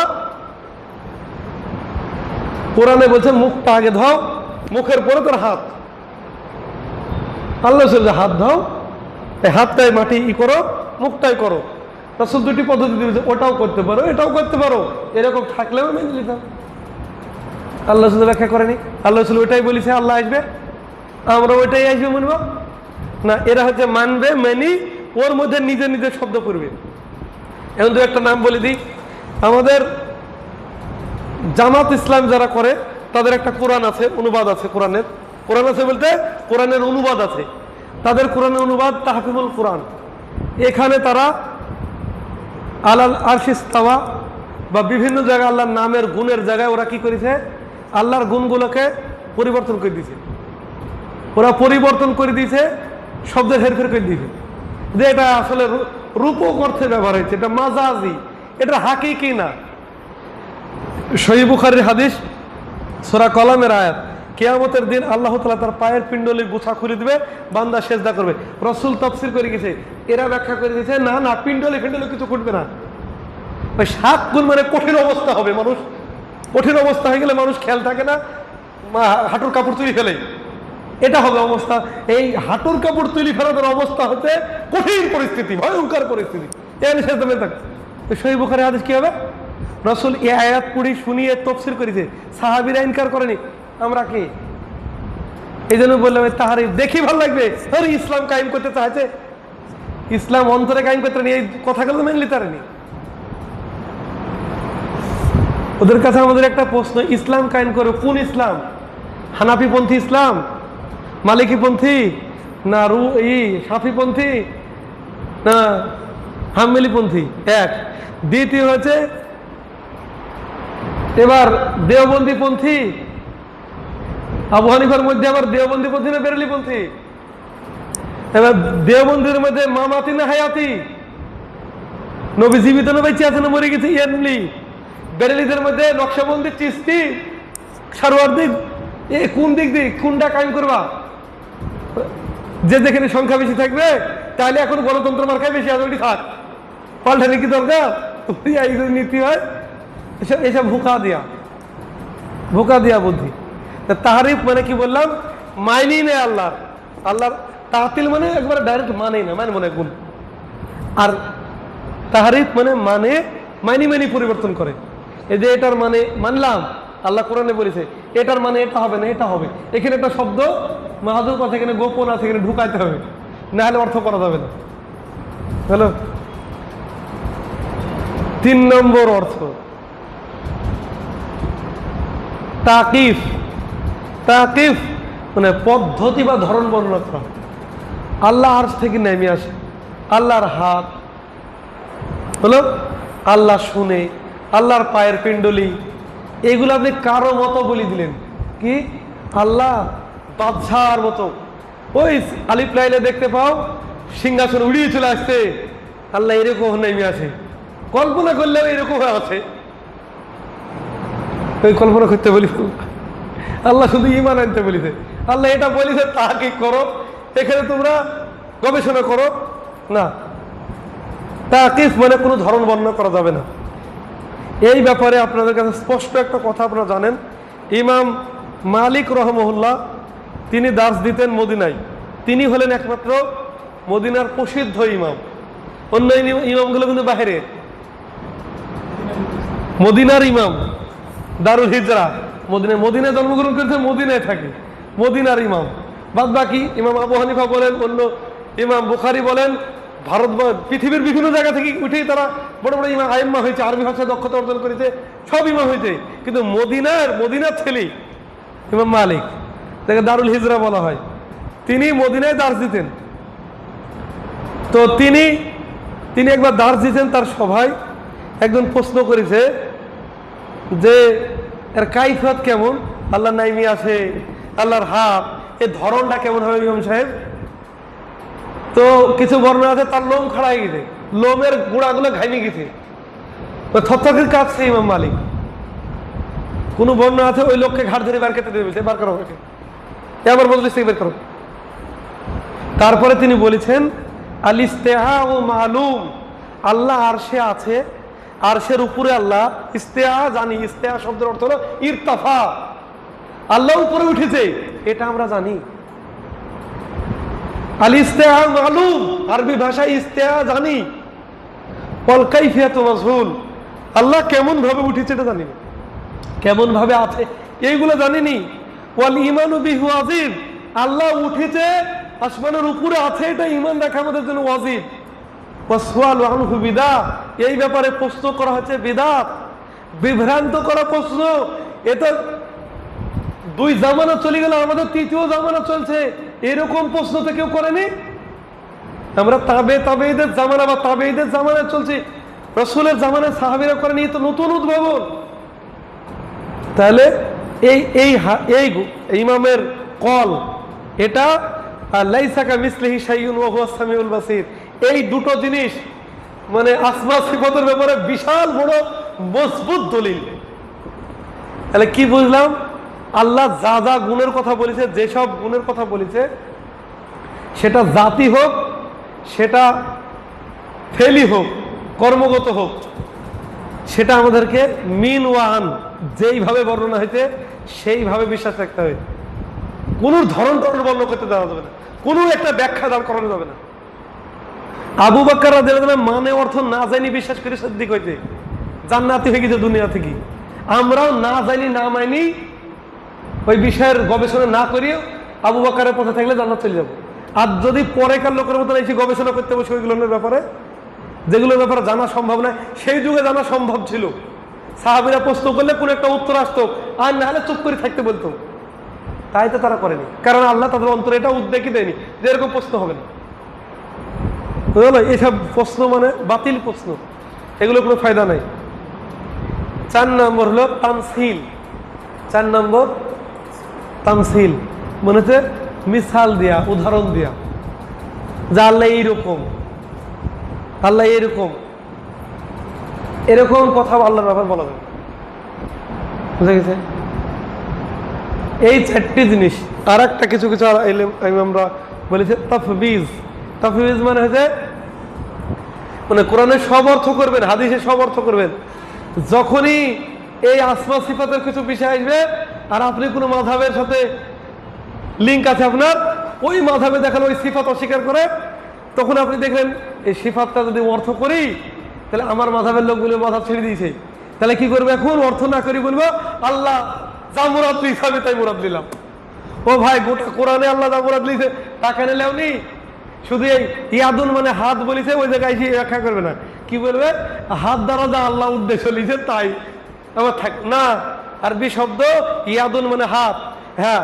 S1: কোরআনে বলছে মুখটা আগে ধোও, মুখের পরে তোর হাত। আল্লাহ বলছে হাত ধোও, এই হাতটাই মাটি করো, মুখটাই করো। রাসূল 2টি পদ্ধতি দিয়েছে, ওটাও করতে পারো, এটাও করতে পারো, এরকম থাকলেও মেনে নিতাম। আল্লাহ শুধু ব্যাখ্যা করেনি, আল্লাহ শুধু ওইটাই বলেছে আল্লাহ আসবে, আমরা ওইটাই আসবে মানবো না। এরা হচ্ছে মানবে, মানি ওর মধ্যে নিজে নিজে শব্দ করবে। এখন 2-1টা নাম বলে দিই। আমাদের জামাত ইসলাম যারা করে তাদের একটা কোরআন আছে, অনুবাদ আছে। কোরআন আছে বলতে কোরআনের অনুবাদ আছে। তাদের কোরআনের অনুবাদ তাহফিজুল কোরআন। এখানে তারা আলাল আরশি ইস্তাওয়া বা বিভিন্ন জায়গায় আল্লাহর নামের গুণের জায়গায় ওরা কি করেছে, আল্লাহর গুণগুলোকে পরিবর্তন করে দিয়েছে। ওরা পরিবর্তন করে দিয়েছে, শব্দের হেরফের করে দিয়েছে, যে এটা আসলে রূপক অর্থে ব্যবহার হয়েছে, এটা মাজাজি, এটা হাকিকি না। সহিহ বুখারীর হাদিস, সূরা কলামের আয়াত, কিয়ামতের দিন আল্লাহ তাআলা তার পায়ের পিণ্ডলি গোছা খুলে দিবে, বান্দা সেজদা করবে। রাসূল তাফসীর করে গেছে, এরা ব্যাখ্যা করে দিয়েছে না না, পিণ্ডলি কিছু ঘটবে না। ওই 7 গুণ মানে কঠিন অবস্থা হবে, মানুষ কঠিন অবস্থা হয়ে গেলে মানুষ খেয়াল থাকে না, হাঁটুর কাপড় তুলে ফেলে, এটা হবে অবস্থা। এই হাঁটুর কাপড় তুলে ফেলার অবস্থা হচ্ছে কঠিন পরিস্থিতি, ভয়ঙ্কর পরিস্থিতি। সহিহ বুখারীর হাদিস কি হবে? রাসূল এই আয়াত পড়ি শুনিয়ে তাফসীর করেছে, সাহাবীরা ইনকার করেনি। আমরা কি এই জন্য বললাম তাহারি দেখি ভালো লাগবে, আরে ইসলাম কায়েম করতে চাইছে, ইসলাম অন্তরে কায়েম করতে নেই, এই কথাগুলো মেনে নিতে পারেনি। ওদের কাছে আমাদের একটা প্রশ্ন, ইসলাম কায়েম করে কোন ইসলাম? হানাফিপন্থী ইসলাম, মালিকিপন্থী, না শাফিপন্থী, না হাম্বলীপন্থী? এক। দ্বিতীয় হচ্ছে এবার দেওবন্দীপন্থী, আবু হানিফার মধ্যে আবার দেওবন্দীপন্থী না বেরেলিপন্থী? এবার দেওবন্দির মধ্যে মামাতি না হায়াতি, নবী জীবিত না বেঁচে আছে না মরে গেছে ইয়ানলি? বেরেলিদের মধ্যে নকশবন্দি, চিশতি, সারওয়ার্দি, কোন দিক দিয়ে কোনটা কায়েম করবা? যে যেখানে সংখ্যা বেশি থাকবে তাহলে এখন গণতন্ত্র মার্কায় বেশি আছে, ওটি থাক, পাল্টানি কি দরকার? নীতি হয় এসব ভুকা দিয়া বুদ্ধি। তাহারিফ মানে কি বললাম? মাইনি নেই আল্লাহর তাতিল মানে একবারে ডাইরেক্ট মানেই না, মানে মনে গুণ। আর তাহারিফ মানে মানি পরিবর্তন করে। এই যে এটার মানে মানলাম, আল্লাহ কোরআনে বলেছে এটার মানে এটা হবে না, এটা হবে। এখানে একটা শব্দ মাহাদুর আছে, এখানে গোপন আছে, এখানে ঢুকাইতে হবে, না হলে অর্থ করা যাবে না। হ্যালো, 3 নম্বর অর্থ তাকিফ মানে পদ্ধতি বা ধরন বর্ণনা করা। আল্লাহ আরশ থেকে নেমে আসে, আল্লাহর হাত হলো, আল্লাহ শুনে, আল্লাহর পায়ের পিণ্ডলি, এগুলো আপনি কারো মতো বলে দিলেন কি? আল্লাহ বাদশার মতো। ওই আলিফ লাইলে দেখতে পাও সিংহাসন উড়িয়ে চলে আসছে, আল্লাহ এরকম নেমে আসে, কল্পনা করলেও এরকম আছে, ওই কল্পনা করতে বলি আল্লাহ শুধু ঈমান আনতে বলিছে। আল্লাহ এটা বলিছে তাকে করো, এখানে তোমরা গবেষণা করো না। তাকিফ মানে কোনো ধরন বর্ণনা করা যাবে না। এই ব্যাপারে আপনাদের কাছে স্পষ্ট একটা কথা আপনারা জানেন, ইমাম মালিক রহমহুল্লাহ তিনি দার্স দিতেন মদিনায়। তিনি হলেন একমাত্র মদিনার প্রসিদ্ধ ইমাম, অন্য ইমামগুলো কিন্তু বাহিরে। মদিনার ইমাম, দারুল হিজরা, মদিনায় জন্মগ্রহণ করেছে, মদিনায় থাকে, মদিনার ইমাম। বাদ বাকি ইমাম আবু হানিফা বলেন, অন্য ইমাম বুখারী বলেন, ভারত বা পৃথিবীর বিভিন্ন জায়গা থেকে উঠেই তারা বড় বড় ইমাম আইম্মা হয়েছে, আরবি ভাষায় দক্ষতা অর্জন করেছে, সব ইমাম হয়েছে। কিন্তু মদিনার ছেলে ইমাম মালিক, তাকে দারুল হিজরা বলা হয়, তিনি মদিনায় দার্স দিতেন। তো তিনি একবার দার্স দিতেন, তার সভায় একজন প্রশ্ন করেছে যে এর কাইফিয়ত কেমন, আল্লাহ নাইমি আছে, আল্লাহর হাত, এর ধরনটা কেমন হবে ইমাম সাহেব? তো কিছু বর্ণনা আছে তার লোম খাড়া হয়ে গেছে, লোমের গোড়াগুলো ঘাইমে গেছে, থরথর কাঁপছে ইমাম মালিক। কোনো বর্ণনা আছে ওই লোককে ঘাট ধরে বার করতে দিয়েছে, বার করো ওকে, আবার মজলিস থেকে বের করো। তারপরে তিনি বলেছেন আল ইস্তিআ ও মালুম, আল্লাহ আরশে আছে, আরশের উপরে আল্লাহ। ইস্তিআ জানি, ইস্তিআ শব্দের অর্থ হলো ইরতাফা, আল্লাহ উপরে উঠেছে, এটা আমরা জানি। আল ইস্তিআ মালুম, আরবি ভাষায় ইস্তিআ জানি। ওয়াল কাইফিয়াতু মাজহুল, আল্লাহ কেমন ভাবে উঠেছে এটা জানি, কেমন ভাবে আছে এইগুলো জানিনি। ওয়াল ঈমানু বিহি ওয়াজিব, আল্লাহ উঠেছে, আসমানের উপরে আছে, এটা ঈমান রাখা আমাদের জন্য ওয়াজিব। ওয়াসওয়ালু আনহু বিদআত, এই ব্যাপারে প্রশ্ন করা হচ্ছে বিদআত, বিভ্রান্ত করা প্রশ্ন। এটা দুই জামানা চলে গেল, আমাদের তৃতীয় জামানা চলছে, এরকম প্রশ্ন তো কেউ করেনি। আমরা তাবেঈদের জামানা বা তাবেঈদের জামানায় চলছি, রাসূলের জামানায় সাহাবীরা করেনি, তো নতুন উদ্ভাবন। তাহলে এই ইমামের কল, এটা লাইসা কামিসলিহি শাইউন ওয়া হুয়াস সামিউল বাসীর, এই দুটো জিনিস মানে আসমা সিফাতের ব্যাপারে বিশাল বড় মজবুত দলিল। তাহলে কি বুঝলাম? আল্লাহ যা যা গুণের কথা বলেছে, যেসব গুণের কথা বলেছে, সেটা জাতি হোক, সেটা ফেলি হোক, কর্মগত হোক, সেটা আমাদেরকে মিন ওয়ান যেইভাবে বর্ণনা হয়েছে সেইভাবে বিশ্বাস রাখতে হবে। কোন ধরন বর্ণনা করতে দেওয়া যাবে না, কোনো একটা ব্যাখ্যা দাঁড় করানো যাবে না। আবু বকর রাদিয়াল্লাহু আনহু মানে অর্থ না জানি বিশ্বাস করে সিদ্দিক হইতে, জান্নাতি হয়ে গেছে দুনিয়া থেকে। আমরাও না জানি না মানি, ওই বিষয়ের গবেষণা না করিও আবু বকরের পথে থাকলে জান্নাত চলে যাবো। আর যদি পরেকার লোকের মতন এসে গবেষণা করতে বসে ওইগুলোর ব্যাপারে, যেগুলোর ব্যাপারে জানা সম্ভব নয়, সেই যুগে জানা সম্ভব ছিল। সাহাবীরা প্রশ্ন করলে কোন একটা উত্তর আসতো, আর না হলে চুপ করে থাকতে বলতো। তাই তো তারা করেনি, কারণ আল্লাহ তাদের অন্তরে এটা উদ্বেগই দেয়নি যে এরকম প্রশ্ন হবে না। বুঝলো? এইসব প্রশ্ন মানে বাতিল প্রশ্ন, এগুলো কোনো ফায়দা নাই। 4 নম্বর হলো তামসিল। 4 নম্বর তামসিল মানে হচ্ছে মিসাল দিয়া, উদাহরণ দিয়া, যে আল্লাহ এইরকম, আল্লাহ এরকম, এরকম কথা আল্লাহর ব্যাপার বলা যাবে। বুঝা গেছে? এই 4টি জিনিস। আর একটা কিছু আমরা বলেছি তাফবিজ। তাফবিজ মানে হচ্ছে মানে কোরআনের সব অর্থ করবেন, হাদিসের সব অর্থ করবেন। যখনই এই আসমা সিফাতের কিছু বিষয় আসবে আর আপনি কোনো মাযহাবের সাথে লিঙ্ক আছে আপনার, ওই মাযহাবে দেখেন ওই সিফাত অস্বীকার করে, তখন আপনি দেখলেন এই সিফাতটা যদি অর্থ করি, তাহলে আমার মাযহাবের লোকগুলো মাযহাব ছেড়ে দিয়েছে, তাহলে কি করবে? এখন অর্থ না করি বলবো আল্লাহ যা মুরাদ দিয়েছে আমি তাই মুরাদ দিলাম। ও ভাই, গোটা কোরআনে আল্লাহ যা মুরাদ দিয়েছে তা কেন লেওনি? শুধু এই ইয়াদুন মানে হাত বলেছে, ওই জায়গায় এসে ব্যাখ্যা করবে না, কি বলবে? হাত দ্বারা যা আল্লাহ উদ্দেশ্য লিখে তাই আমার থাক না। আরবি শব্দ ইয়াদুন মানে হাত, হ্যাঁ,